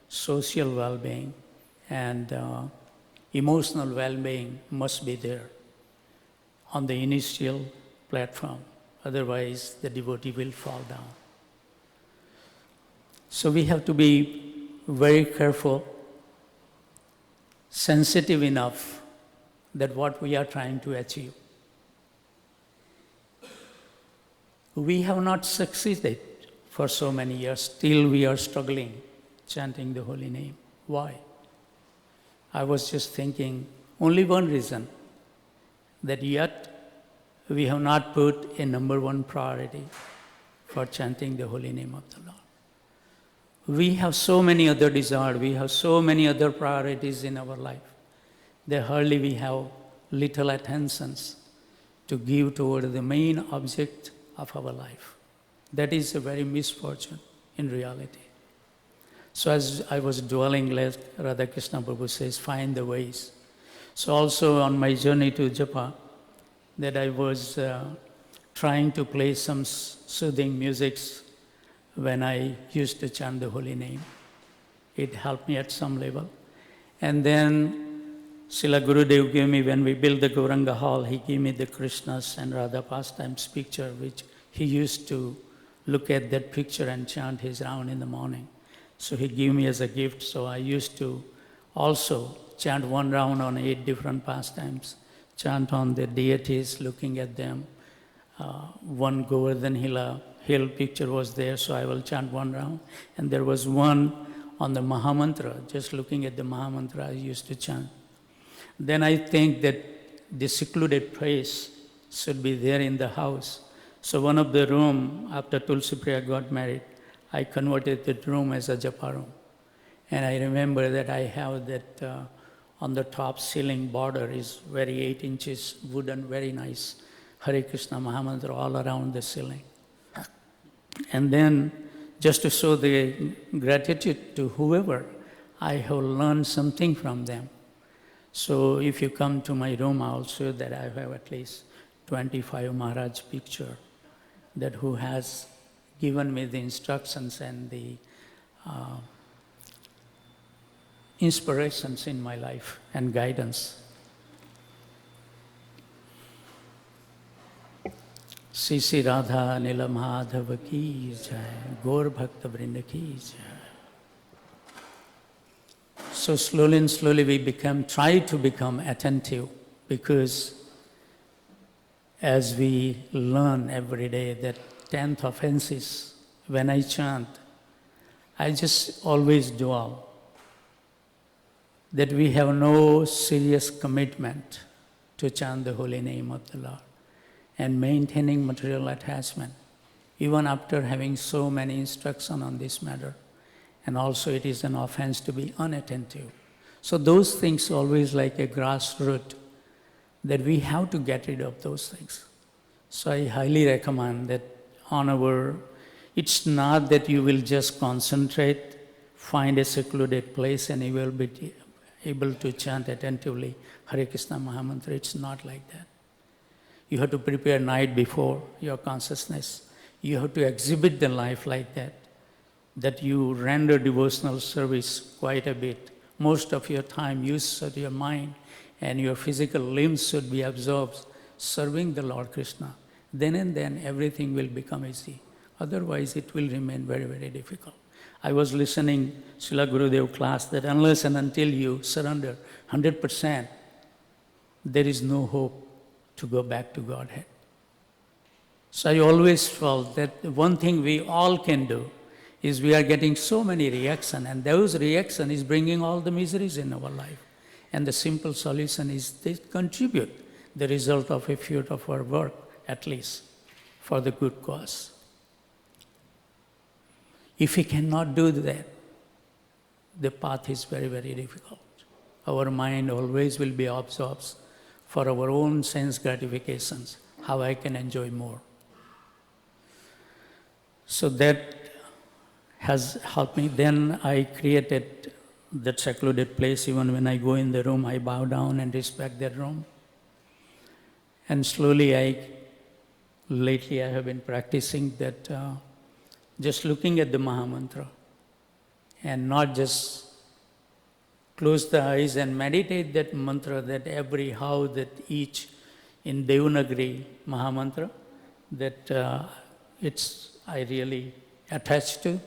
social well-being, and emotional well-being must be there on the initial platform. Otherwise, the devotee will fall down. So we have to be very careful, sensitive enough that what we are trying to achieve. We have not succeeded for so many years. Still we are struggling, chanting the holy name. Why? I was just thinking, only one reason, that yet we have not put a number one priority for chanting the holy name of the Lord. We have so many other desires, we have so many other priorities in our life, that hardly we have little attentions to give toward the main object of our life. That is a very misfortune in reality. So as I was dwelling less, Radha Krishna Prabhu says, find the ways. So also on my journey to Japa, that I was trying to play some soothing musics when I used to chant the holy name. It helped me at some level. And then Srila Gurudev gave me, when we built the Gauranga Hall, he gave me the Krishna's and Radha pastimes picture, which he used to look at that picture and chant his round in the morning. So he gave me as a gift, so I used to also chant one round on 8 different pastimes, chant on the deities, looking at them. One Govardhan hill picture was there, so I will chant one round. And there was one on the Mahamantra, just looking at the Mahamantra, I used to chant. Then I think that the secluded place should be there in the house. So one of the room, after Tulsi Priya got married, I converted that room as a japa room. And I remember that I have that on the top ceiling border is very 8 inches wooden, very nice Hare Krishna Mahamantra all around the ceiling. And then just to show the gratitude to whoever, I have learned something from them. So if you come to my room, I'll show that I have at least 25 Maharaj picture that who has given me the instructions and the inspirations in my life and guidance. Sisi Radha Nila Madhava ki jai, Gaur Bhakta Vrinda ki jai. So slowly and slowly we try to become attentive, because as we learn every day that 10th offenses, when I chant, I just always dwell that we have no serious commitment to chant the holy name of the Lord and maintaining material attachment, even after having so many instructions on this matter. And also it is an offense to be unattentive. So those things always like a grassroots that we have to get rid of those things. So I highly recommend that it's not that you will just concentrate, find a secluded place and you will be able to chant attentively Hare Krishna Mahamantra. It's not like that. You have to prepare night before your consciousness. You have to exhibit the life like that you render devotional service quite a bit. Most of your time use of your mind and your physical limbs should be absorbed serving the Lord Krishna. Then and then everything will become easy. Otherwise it will remain very, very difficult. I was listening Srila Gurudev class that unless and until you surrender 100%, there is no hope to go back to Godhead. So I always felt that one thing we all can do is we are getting so many reactions, and those reactions is bringing all the miseries in our life. And the simple solution is they contribute the result of a few of our work, at least, for the good cause. If we cannot do that, the path is very, very difficult. Our mind always will be absorbed for our own sense gratifications, how I can enjoy more. So that has helped me. Then I created that secluded place. Even when I go in the room, I bow down and respect that room. And slowly, lately I have been practicing that just looking at the Mahamantra and not just close the eyes and meditate that mantra, that every how that each in Devanagari Mahamantra that I really attached to.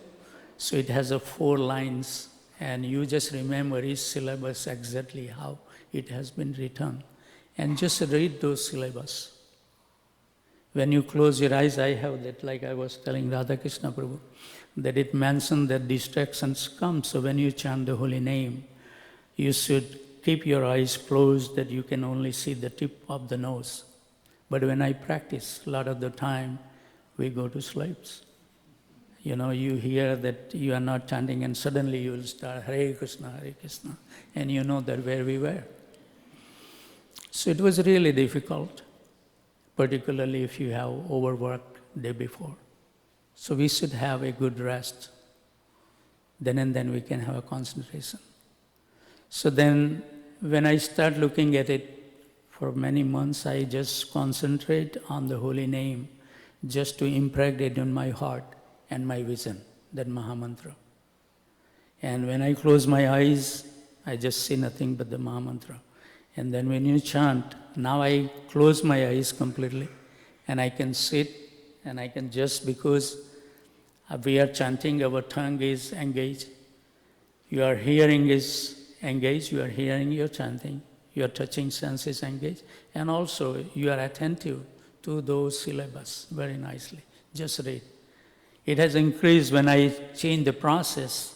So it has 4 lines and you just remember each syllabus exactly how it has been written and just read those syllabus. When you close your eyes, I have that, like I was telling Radha Krishna Prabhu, that it mentioned that distractions come. So when you chant the holy name, you should keep your eyes closed that you can only see the tip of the nose. But when I practice, a lot of the time, we go to sleep. You know, you hear that you are not chanting and suddenly you will start Hare Krishna, and you know that where we were. So it was really difficult, particularly if you have overworked day before. So we should have a good rest then and then we can have a concentration. So then when I start looking at it for many months, I just concentrate on the holy name just to impregnate in my heart and my vision, that Mahamantra. And when I close my eyes, I just see nothing but the Mahamantra. And then when you chant, now I close my eyes completely and I can sit and I can just, because we are chanting, our tongue is engaged, your hearing is engaged, you are hearing, you are chanting, your touching sense is engaged, and also you are attentive to those syllables very nicely. Just read. It has increased when I changed the process.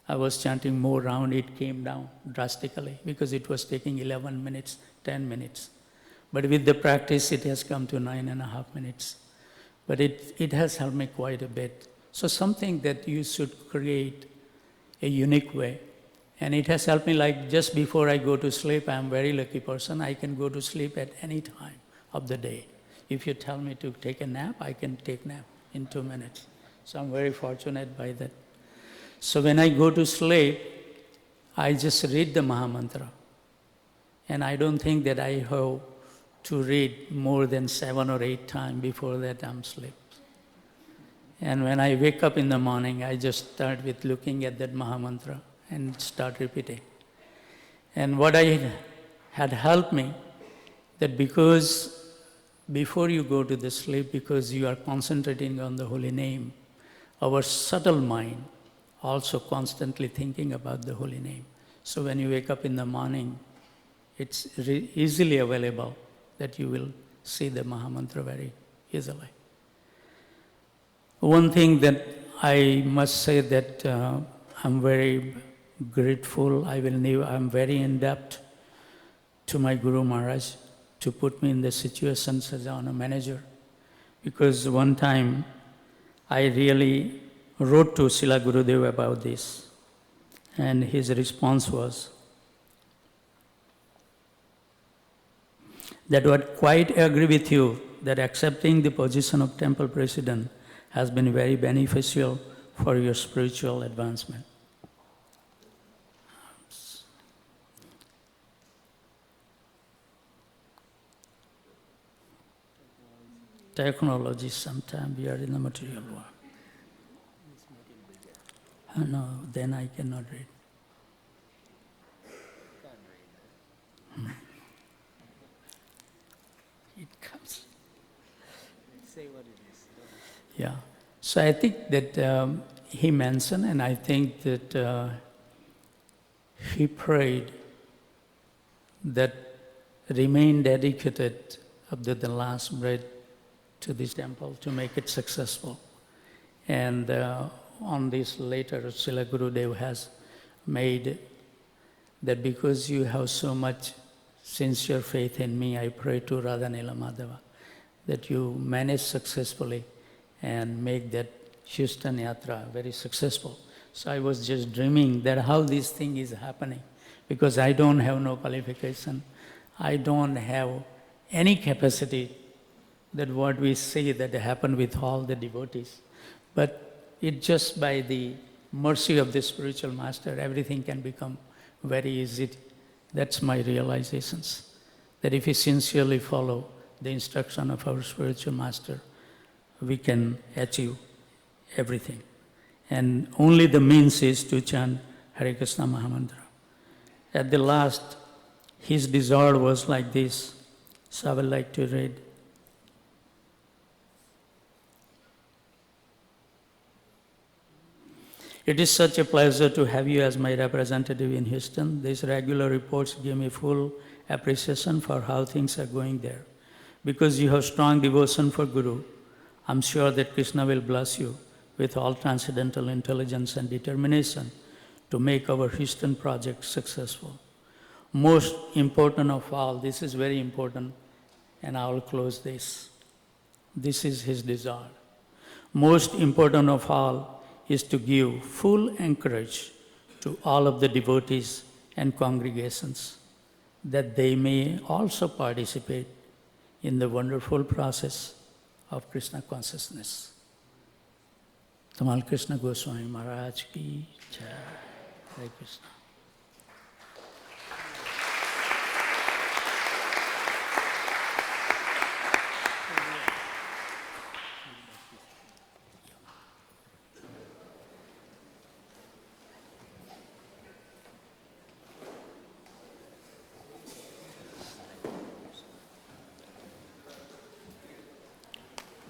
I was chanting more round, it came down drastically because it was taking 11 minutes, 10 minutes. But with the practice, it has come to 9.5 minutes. But it has helped me quite a bit. So something that you should create a unique way. And it has helped me, like just before I go to sleep, I'm a very lucky person. I can go to sleep at any time of the day. If you tell me to take a nap, I can take nap in 2 minutes. So I'm very fortunate by that. So when I go to sleep, I just read the Mahamantra. And I don't think that I have to read more than 7 or 8 times before that I'm asleep. And when I wake up in the morning, I just start with looking at that Mahamantra and start repeating. And what I had helped me, that because before you go to the sleep, because you are concentrating on the holy name, our subtle mind also constantly thinking about the holy name. So when you wake up in the morning, it's easily available that you will see the Mahamantra very easily. One thing that I must say that I'm very grateful, I'm very in-depth to my Guru Maharaj to put me in the situation as a manager. Because one time I really wrote to Srila Gurudev about this, and his response was that I would quite agree with you that accepting the position of temple president has been very beneficial for your spiritual advancement. Technology, sometimes we are in the material world. No, then I cannot read. It comes. Say what it is. Yeah. So I think that he mentioned, and I think that he prayed that remain dedicated up to the last breath to this temple to make it successful. And on this later, Srila Gurudev has made that because you have so much sincere faith in me, I pray to Radha Madhava that you manage successfully and make that Houston Yatra very successful. So I was just dreaming that how this thing is happening, because I don't have no qualification. I don't have any capacity that what we say that happened with all the devotees. But it just by the mercy of the spiritual master, everything can become very easy. That's my realizations. That if we sincerely follow the instruction of our spiritual master, we can achieve everything. And only the means is to chant Hare Krishna Mahamantra. At the last, his desire was like this. So I would like to read. It is such a pleasure to have you as my representative in Houston. These regular reports give me full appreciation for how things are going there. Because you have strong devotion for Guru, I'm sure that Krishna will bless you with all transcendental intelligence and determination to make our Houston project successful. Most important of all, this is very important, and I will close this. This is his desire. Most important of all is to give full encourage to all of the devotees and congregations that they may also participate in the wonderful process of Krishna consciousness. Tamal Krishna Goswami Maharaj ki jai. Hare Krishna.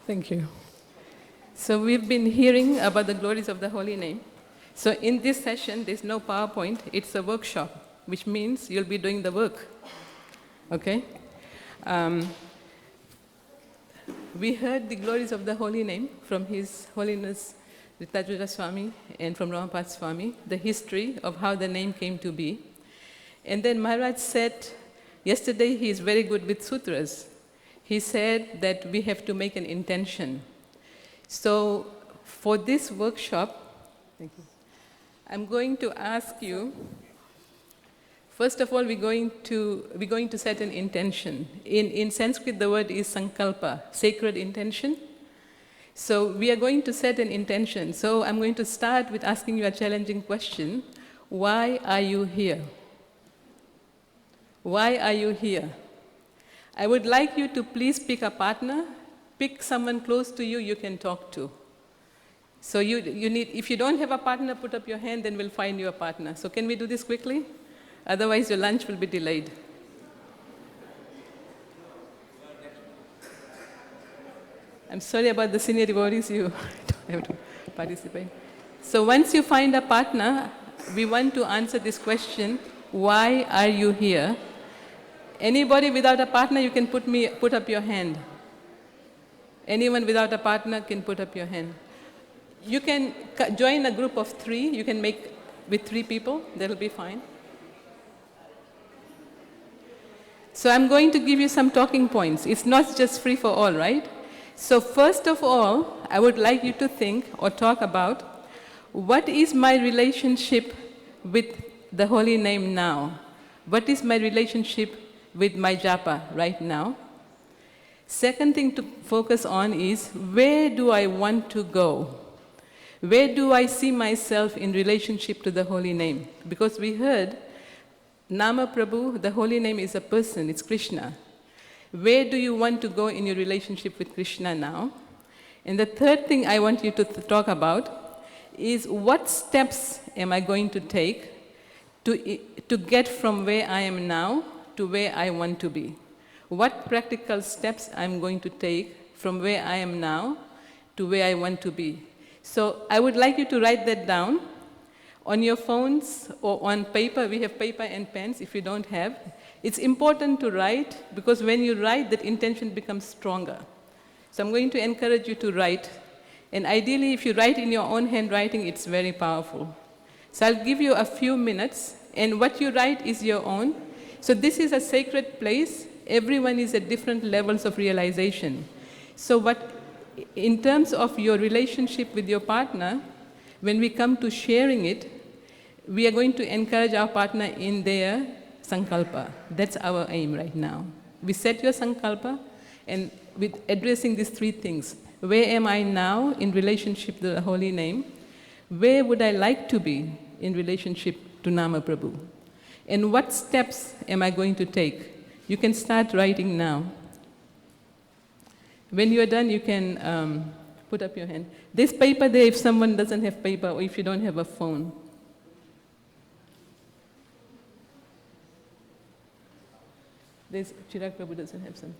Thank you. So we've been hearing about the glories of the holy name. So in this session, there's no PowerPoint, it's a workshop, which means you'll be doing the work. Okay? We heard the glories of the holy name from His Holiness Radha Swami and from Romapada Swami, the history of how the name came to be. And then Maharaj said, yesterday he is very good with sutras. He said that we have to make an intention. So for this workshop, thank you, I'm going to ask you, first of all, we're going to set an intention. In Sanskrit, the word is sankalpa, sacred intention. So we are going to set an intention. So I'm going to start with asking you a challenging question. Why are you here? Why are you here? I would like you to please pick a partner, pick someone close to you you can talk to. So you need, if you don't have a partner, put up your hand, then we'll find you a partner. So can we do this quickly? Otherwise your lunch will be delayed. I'm sorry about the senior devotees, you don't have to participate. So once you find a partner, we want to answer this question, why are you here? Anybody without a partner, you can put up your hand. Anyone without a partner can put up your hand. You can join a group of 3. You can make with 3 people. That'll be fine. So I'm going to give you some talking points. It's not just free for all, right? So first of all, I would like you to think or talk about what is my relationship with the holy name now? What is my relationship with my japa right now? Second thing to focus on is, where do I want to go? Where do I see myself in relationship to the holy name? Because we heard, Nama Prabhu, the holy name is a person, it's Krishna. Where do you want to go in your relationship with Krishna now? And the third thing I want you to talk about is, what steps am I going to take to get from where I am now to where I want to be? What practical steps I'm going to take from where I am now to where I want to be? So I would like you to write that down on your phones or on paper. We have paper and pens if you don't have. It's important to write, because when you write, that intention becomes stronger. So I'm going to encourage you to write. And ideally, if you write in your own handwriting, it's very powerful. So I'll give you a few minutes, and what you write is your own. So this is a sacred place. Everyone is at different levels of realization. So in terms of your relationship with your partner, when we come to sharing it, we are going to encourage our partner in their sankalpa. That's our aim right now. We set your sankalpa, and with addressing these 3 things. Where am I now in relationship to the holy name? Where would I like to be in relationship to Nama Prabhu? And what steps am I going to take? You can start writing now. When you're done, you can put up your hand. There's paper there if someone doesn't have paper or if you don't have a phone. There's Chirag Prabhu doesn't have some.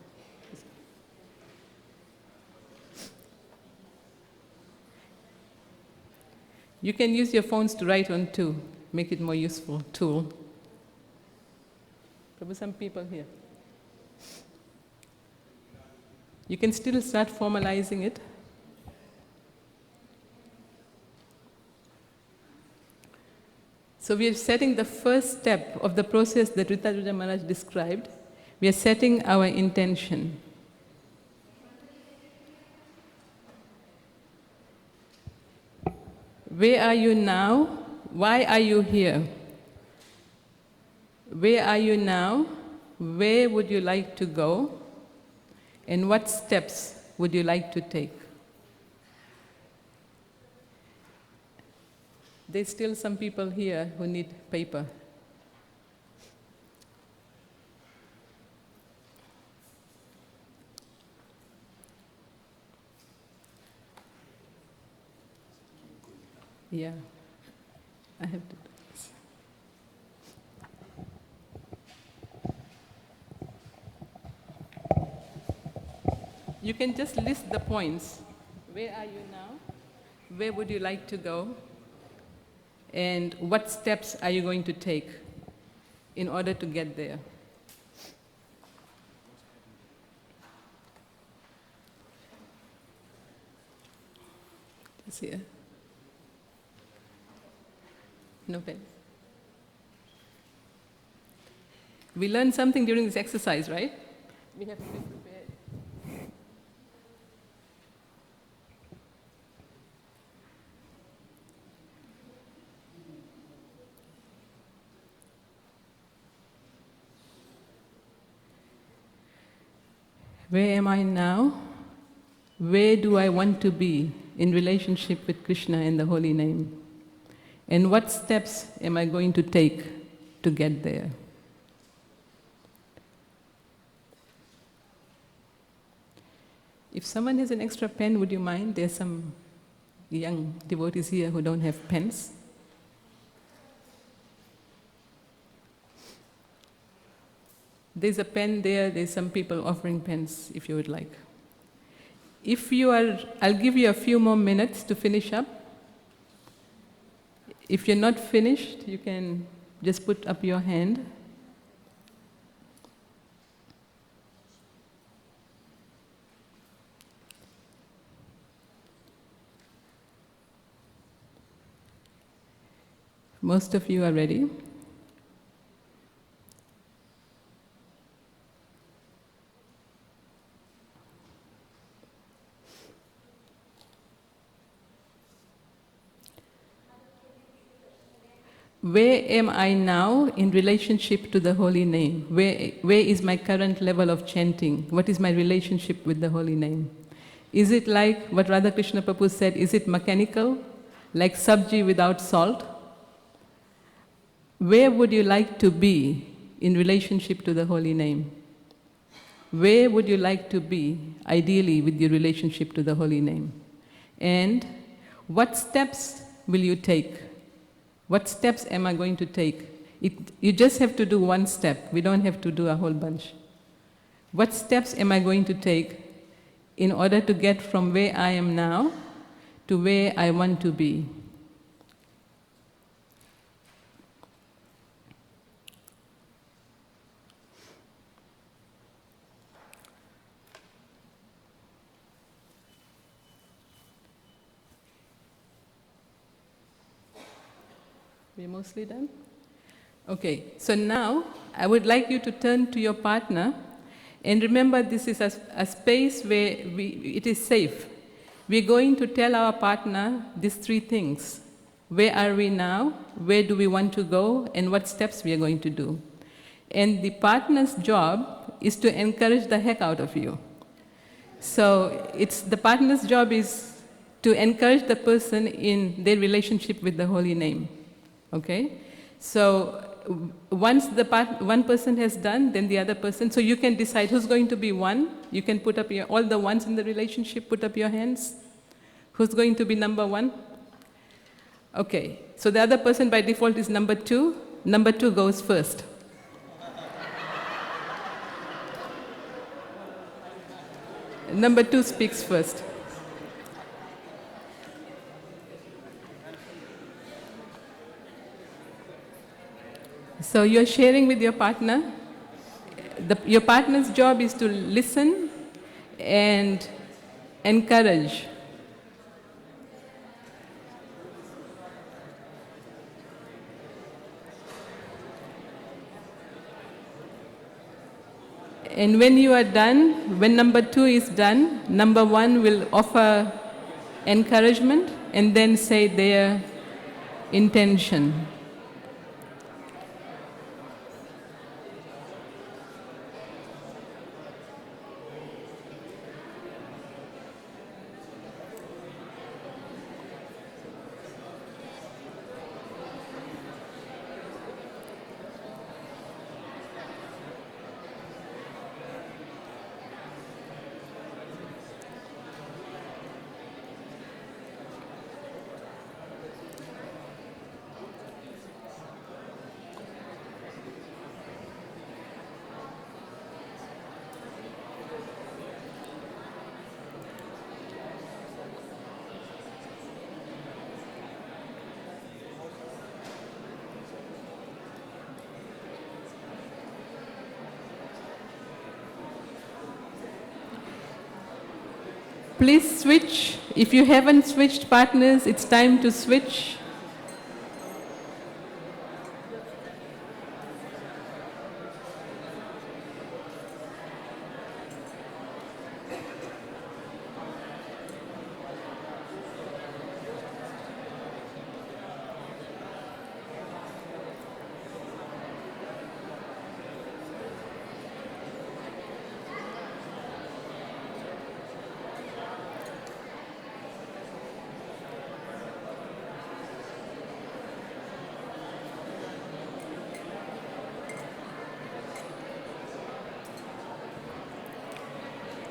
You can use your phones to write on too. Make it more useful tool. Prabhu, some people here. You can still start formalizing it. So we are setting the first step of the process that Rita Maharaj described. We are setting our intention. Where are you now? Why are you here? Where are you now? Where would you like to go? And what steps would you like to take? There's still some people here who need paper. Yeah, I have to do this. You can just list the points. Where are you now? Where would you like to go? And what steps are you going to take in order to get there? It's here. No pen. We learned something during this exercise, right? We have to be prepared. Where am I now? Where do I want to be in relationship with Krishna and the holy name? And what steps am I going to take to get there? If someone has an extra pen, would you mind? There's some young devotees here who don't have pens. There's a pen there, there's some people offering pens if you would like. I'll give you a few more minutes to finish up. If you're not finished, you can just put up your hand. Most of you are ready. Where am I now in relationship to the holy name? Where is my current level of chanting? What is my relationship with the holy name? Is it like what Radha Krishna Prabhu said, is it mechanical? Like sabji without salt? Where would you like to be in relationship to the holy name? Where would you like to be, ideally, with your relationship to the holy name? And what steps will you take? What steps am I going to take? You just have to do one step. We don't have to do a whole bunch. What steps am I going to take in order to get from where I am now to where I want to be? We're mostly done? Okay, so now I would like you to turn to your partner and remember this is a space where it is safe. We're going to tell our partner these three things. Where are we now? Where do we want to go? And what steps we are going to do? And the partner's job is to encourage the heck out of you. So the partner's job is to encourage the person in their relationship with the holy name. Okay? So once one person has done, then the other person, so you can decide who's going to be one. You can put up all the ones in the relationship, put up your hands. Who's going to be number one? Okay, so the other person by default is number two. Number two goes first. Number two speaks first. So you're sharing with your partner. Your partner's job is to listen and encourage. And when you are done, when number two is done, number one will offer encouragement and then say their intention. Please switch. If you haven't switched partners, it's time to switch.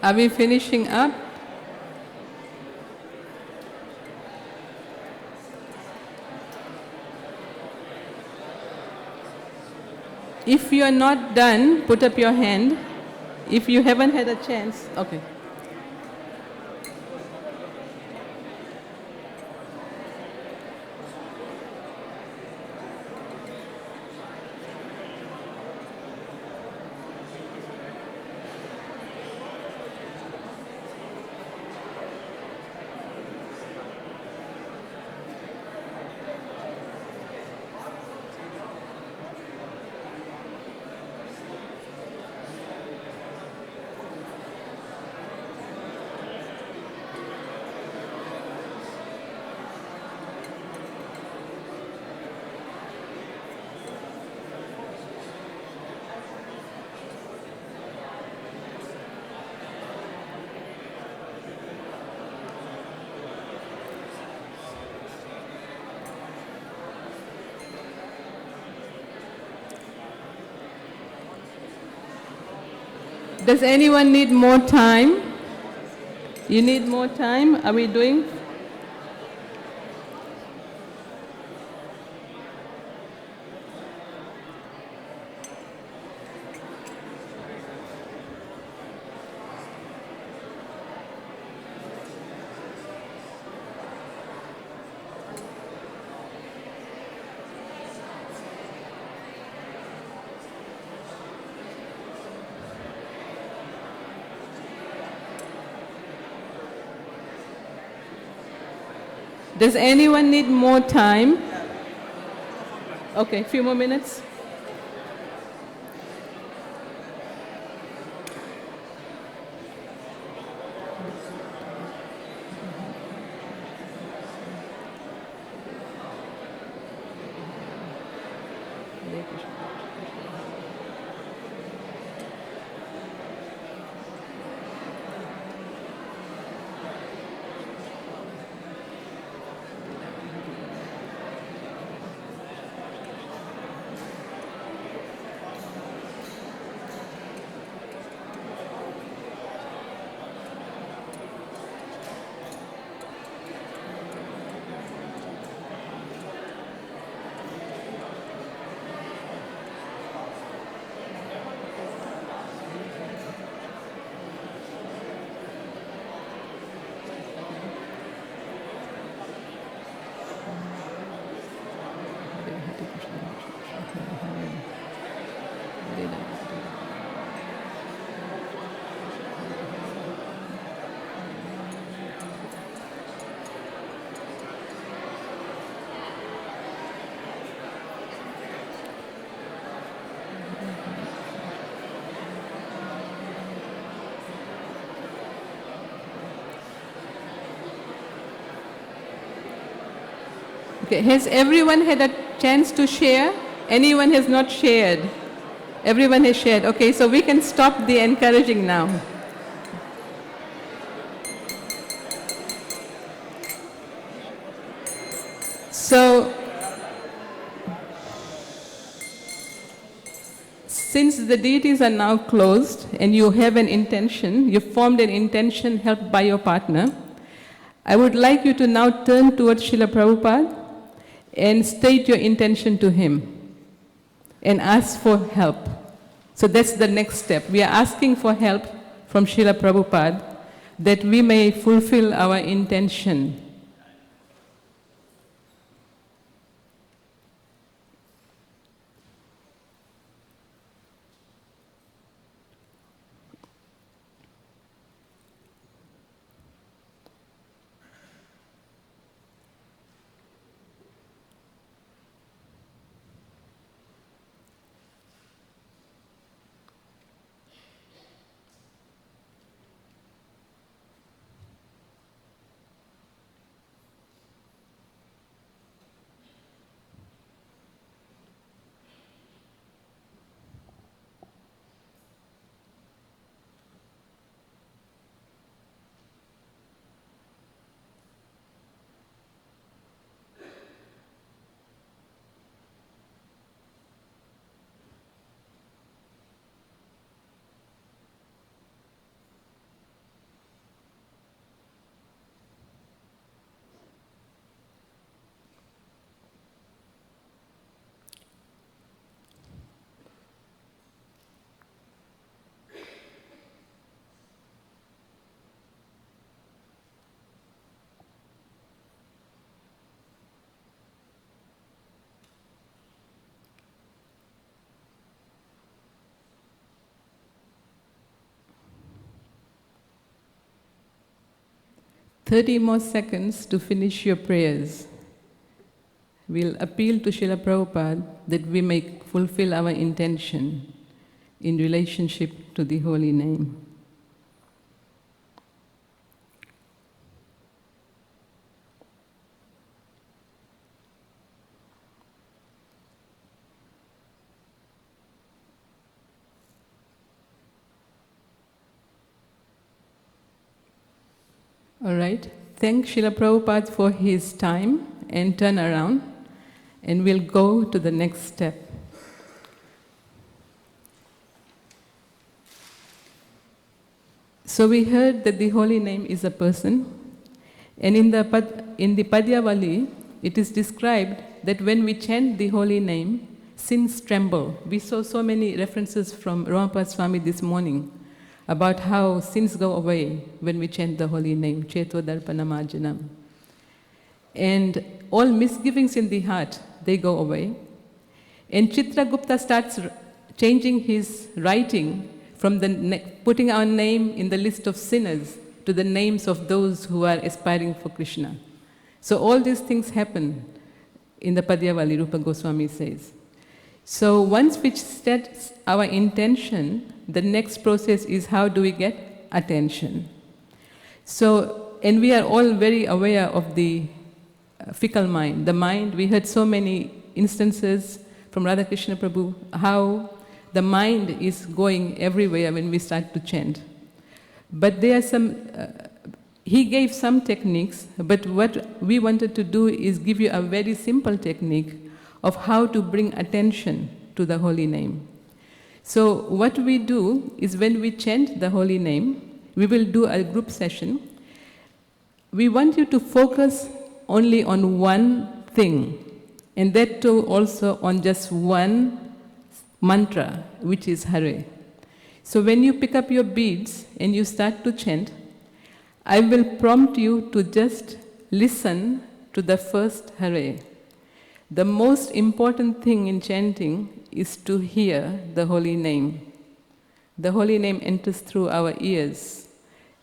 Are we finishing up? If you are not done, put up your hand. If you haven't had a chance, okay. Does anyone need more time? You need more time? Are we doing? Does anyone need more time? Okay, a few more minutes. Okay, has everyone had a chance to share? Anyone has not shared? Everyone has shared. Okay, so we can stop the encouraging now. So, since the deities are now closed and you have an intention, you've formed an intention helped by your partner, I would like you to now turn towards Srila Prabhupada and state your intention to him and ask for help. So that's the next step. We are asking for help from Srila Prabhupada that we may fulfill our intention. 30 more seconds to finish your prayers. We'll appeal to Srila Prabhupada that we may fulfill our intention in relationship to the holy name. All right. Thank Srila Prabhupada for his time and turn around, and we'll go to the next step. So we heard that the holy name is a person, and in the Padyavali, it is described that when we chant the holy name, sins tremble. We saw so many references from Romapada Swami this morning about how sins go away when we chant the holy name, Cheto Darpana Marjanam. And all misgivings in the heart, they go away. And Chitragupta starts changing his writing from putting our name in the list of sinners to the names of those who are aspiring for Krishna. So all these things happen in the Padyavali, Rupa Goswami says. So once we set our intention, the next process is how do we get attention. So, and we are all very aware of the fickle mind. The mind, we heard so many instances from Radha Krishna Prabhu, how the mind is going everywhere when we start to chant. But there are some, he gave some techniques, but what we wanted to do is give you a very simple technique of how to bring attention to the holy name. So what we do is when we chant the holy name, we will do a group session. We want you to focus only on one thing, and that too also on just one mantra, which is Hare. So when you pick up your beads and you start to chant, I will prompt you to just listen to the first Hare. The most important thing in chanting is to hear the holy name. The holy name enters through our ears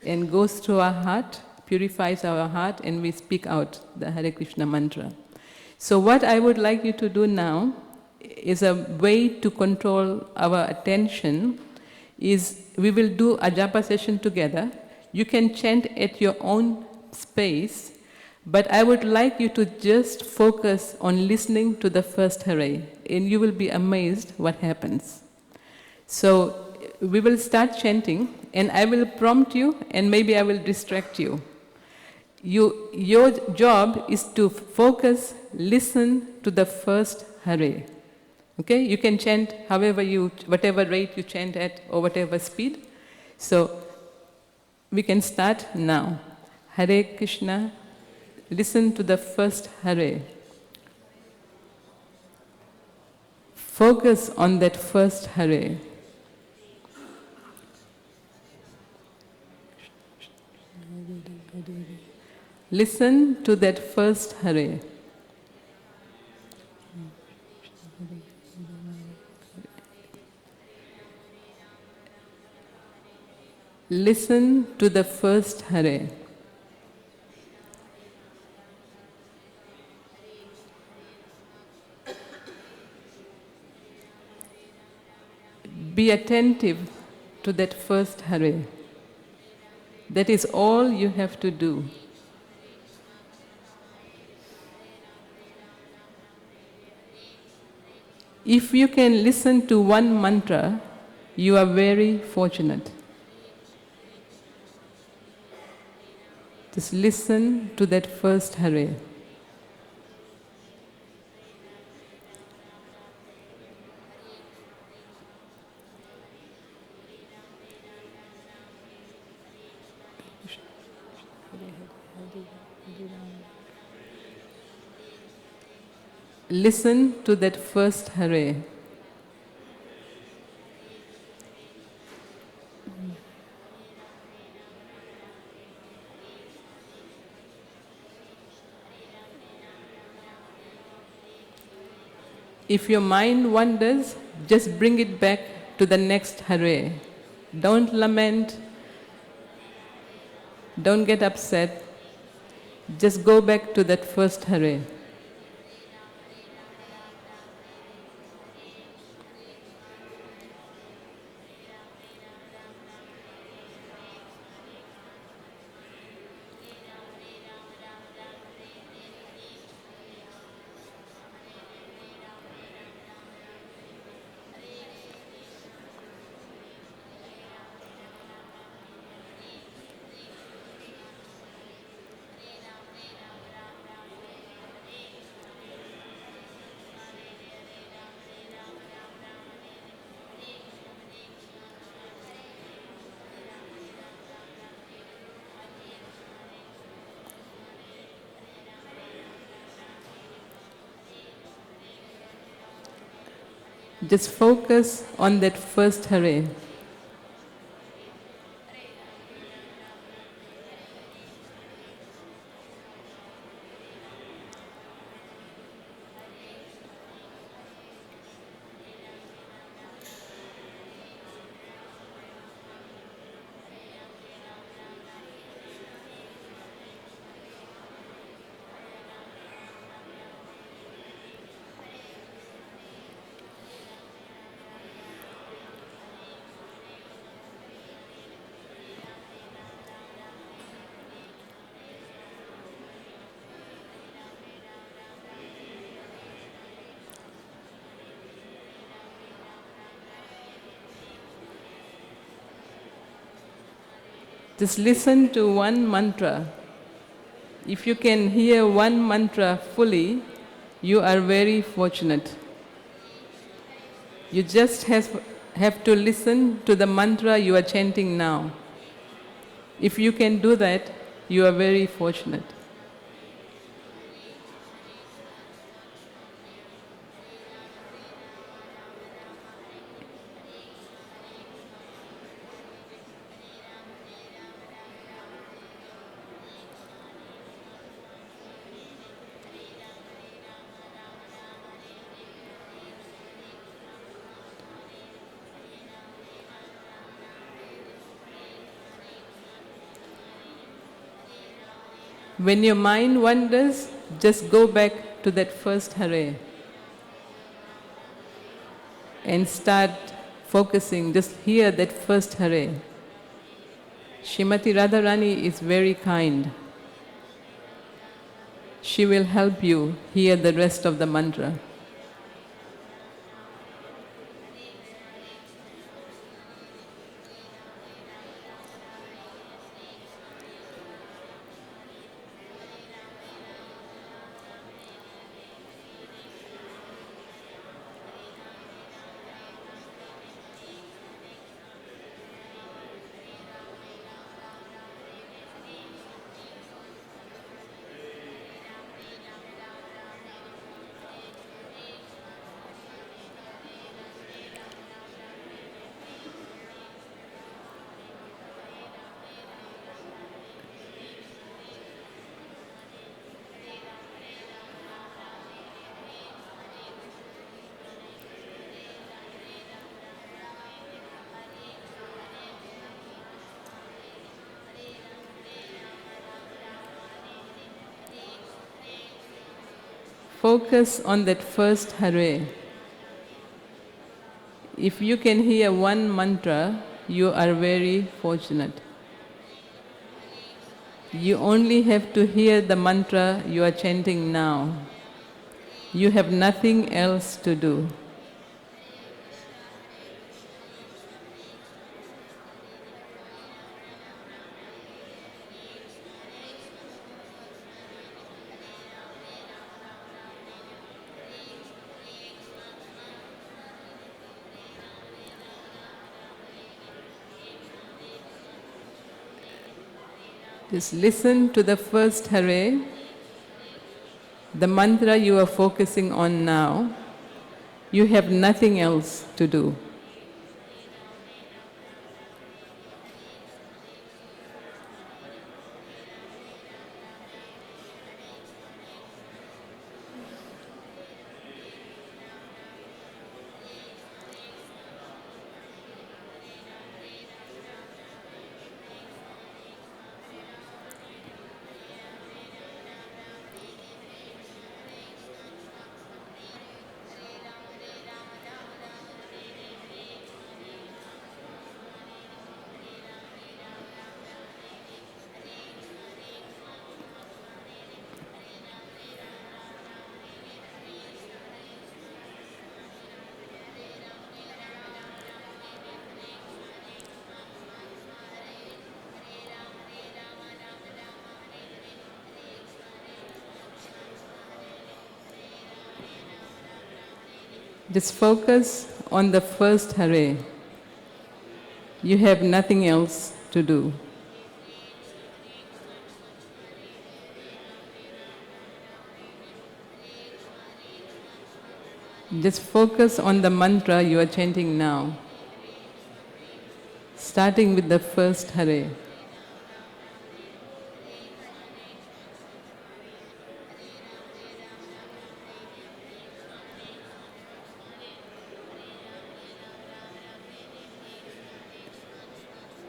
and goes through our heart, purifies our heart, and we speak out the Hare Krishna mantra. So what I would like you to do now is a way to control our attention is we will do a Japa session together. You can chant at your own space, but I would like you to just focus on listening to the first Hare, and you will be amazed what happens. So we will start chanting, and I will prompt you, and maybe I will distract you. Your job is to focus, listen to the first Hare. Okay? You can chant whatever rate you chant at, or whatever speed. So we can start now. Hare Krishna. Listen to the first Hare. Focus on that first Hare. Listen to that first Hare. Listen to the first Hare. Be attentive to that first Hare. That is all you have to do. If you can listen to one mantra, you are very fortunate. Just listen to that first Hare. Listen to that first Hare. If your mind wanders, just bring it back to the next Hare. Don't lament, don't get upset, Just go back to that first Hare. Just focus on that first Hare. Just listen to one mantra. If you can hear one mantra fully, you are very fortunate. You just have to listen to the mantra you are chanting now. If you can do that, you are very fortunate. When your mind wanders, just go back to that first Hare and start focusing. Just hear that first Hare. Srimati Radharani is very kind. She will help you hear the rest of the mantra. Focus on that first Hare. If you can hear one mantra, you are very fortunate. You only have to hear the mantra you are chanting now. You have nothing else to do. Just listen to the first Hare, the mantra you are focusing on now. You have nothing else to do. Just focus on the first Hare. You have nothing else to do. Just focus on the mantra you are chanting now, starting with the first Hare.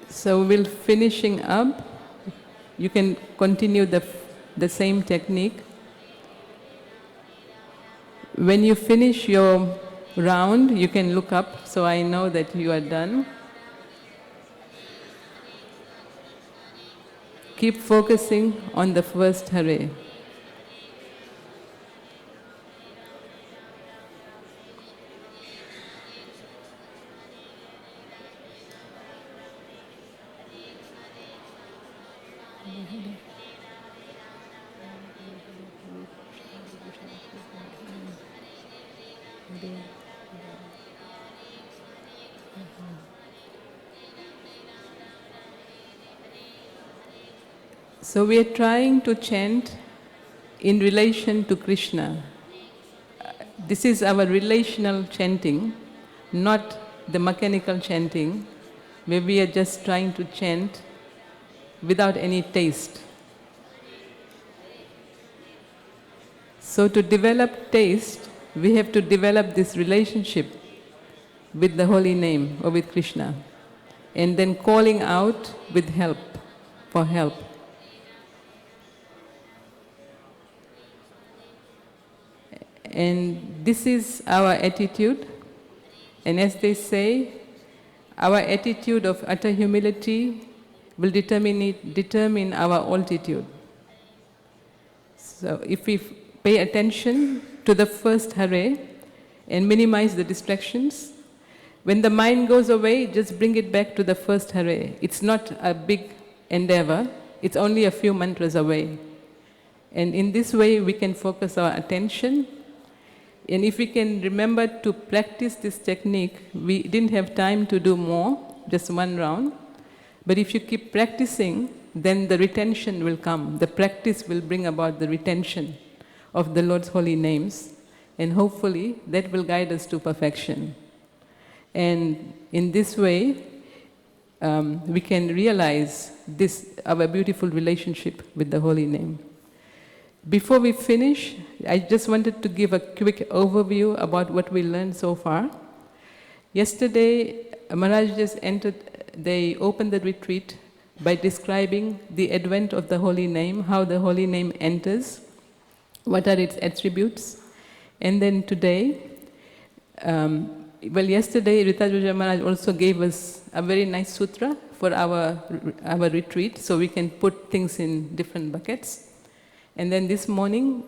So we'll finishing up. You can continue the same technique. When you finish your round, you can look up, so I know that you are done. Keep focusing on the first Hare. So we are trying to chant in relation to Krishna. This is our relational chanting, not the mechanical chanting, where we are just trying to chant without any taste. So to develop taste, we have to develop this relationship with the holy name or with Krishna, and then calling out with help, for help. And this is our attitude. And as they say, our attitude of utter humility will determine our altitude. So if we pay attention to the first Hare and minimize the distractions, when the mind goes away, just bring it back to the first Hare. It's not a big endeavor, it's only a few mantras away. And in this way, we can focus our attention. And if we can remember to practice this technique, we didn't have time to do more, just one round. But if you keep practicing, then the retention will come. The practice will bring about the retention of the Lord's holy names. And hopefully, that will guide us to perfection. And in this way, we can realize this, our beautiful relationship with the holy name. Before we finish, I just wanted to give a quick overview about what we learned so far. Yesterday, Maharaj just they opened the retreat by describing the advent of the holy name, how the holy name enters, what are its attributes. And then today, yesterday, Ritajuja Maharaj also gave us a very nice sutra for our retreat, so we can put things in different buckets. And then this morning,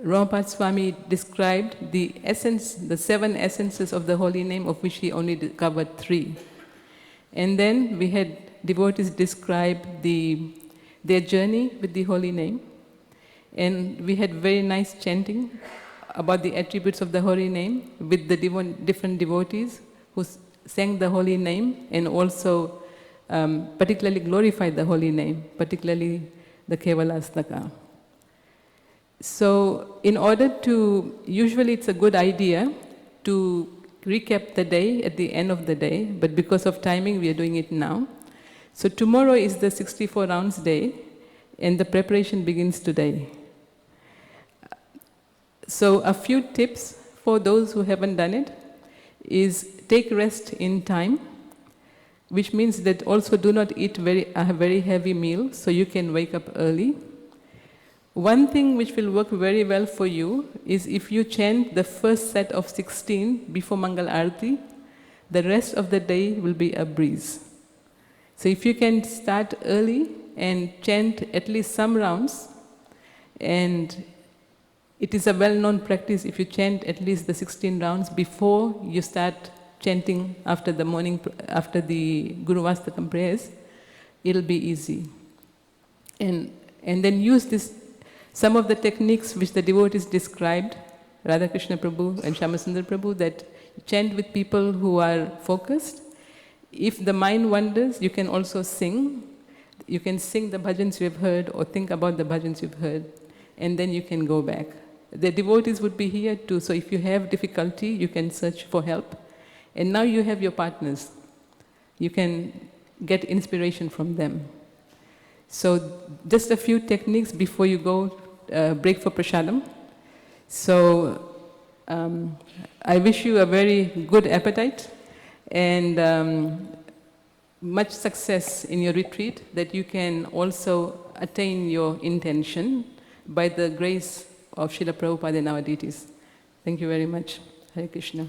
Romapada Swami described the essence, the 7 essences of the holy name, of which he only covered 3. And then we had devotees describe their journey with the holy name. And we had very nice chanting about the attributes of the holy name with the different devotees who sang the holy name and also particularly glorified the holy name, particularly the Kevalastaka. So in order to, usually it's a good idea to recap the day at the end of the day, but because of timing we are doing it now. So tomorrow is the 64 rounds day and the preparation begins today. So a few tips for those who haven't done it is take rest in time, which means that also do not eat a very heavy meal, so you can wake up early. One thing which will work very well for you is if you chant the first set of 16 before Mangal Arati, the rest of the day will be a breeze. So if you can start early and chant at least some rounds, and it is a well-known practice if you chant at least the 16 rounds before you start chanting after the morning, after the Guruvastakam prayers, it'll be easy. And then use this, some of the techniques which the devotees described Radha Krishna Prabhu and Shyamsundar Prabhu, that chant with people who are focused. If the mind wanders, you can also sing. You can sing the bhajans you have heard or think about the bhajans you've heard, and then you can go back. The devotees would be here too, so if you have difficulty, you can search for help. And now you have your partners. You can get inspiration from them. So just a few techniques before you go break for prasadam. So I wish you a very good appetite and much success in your retreat, that you can also attain your intention by the grace of Srila Prabhupada and our deities. Thank you very much. Hare Krishna.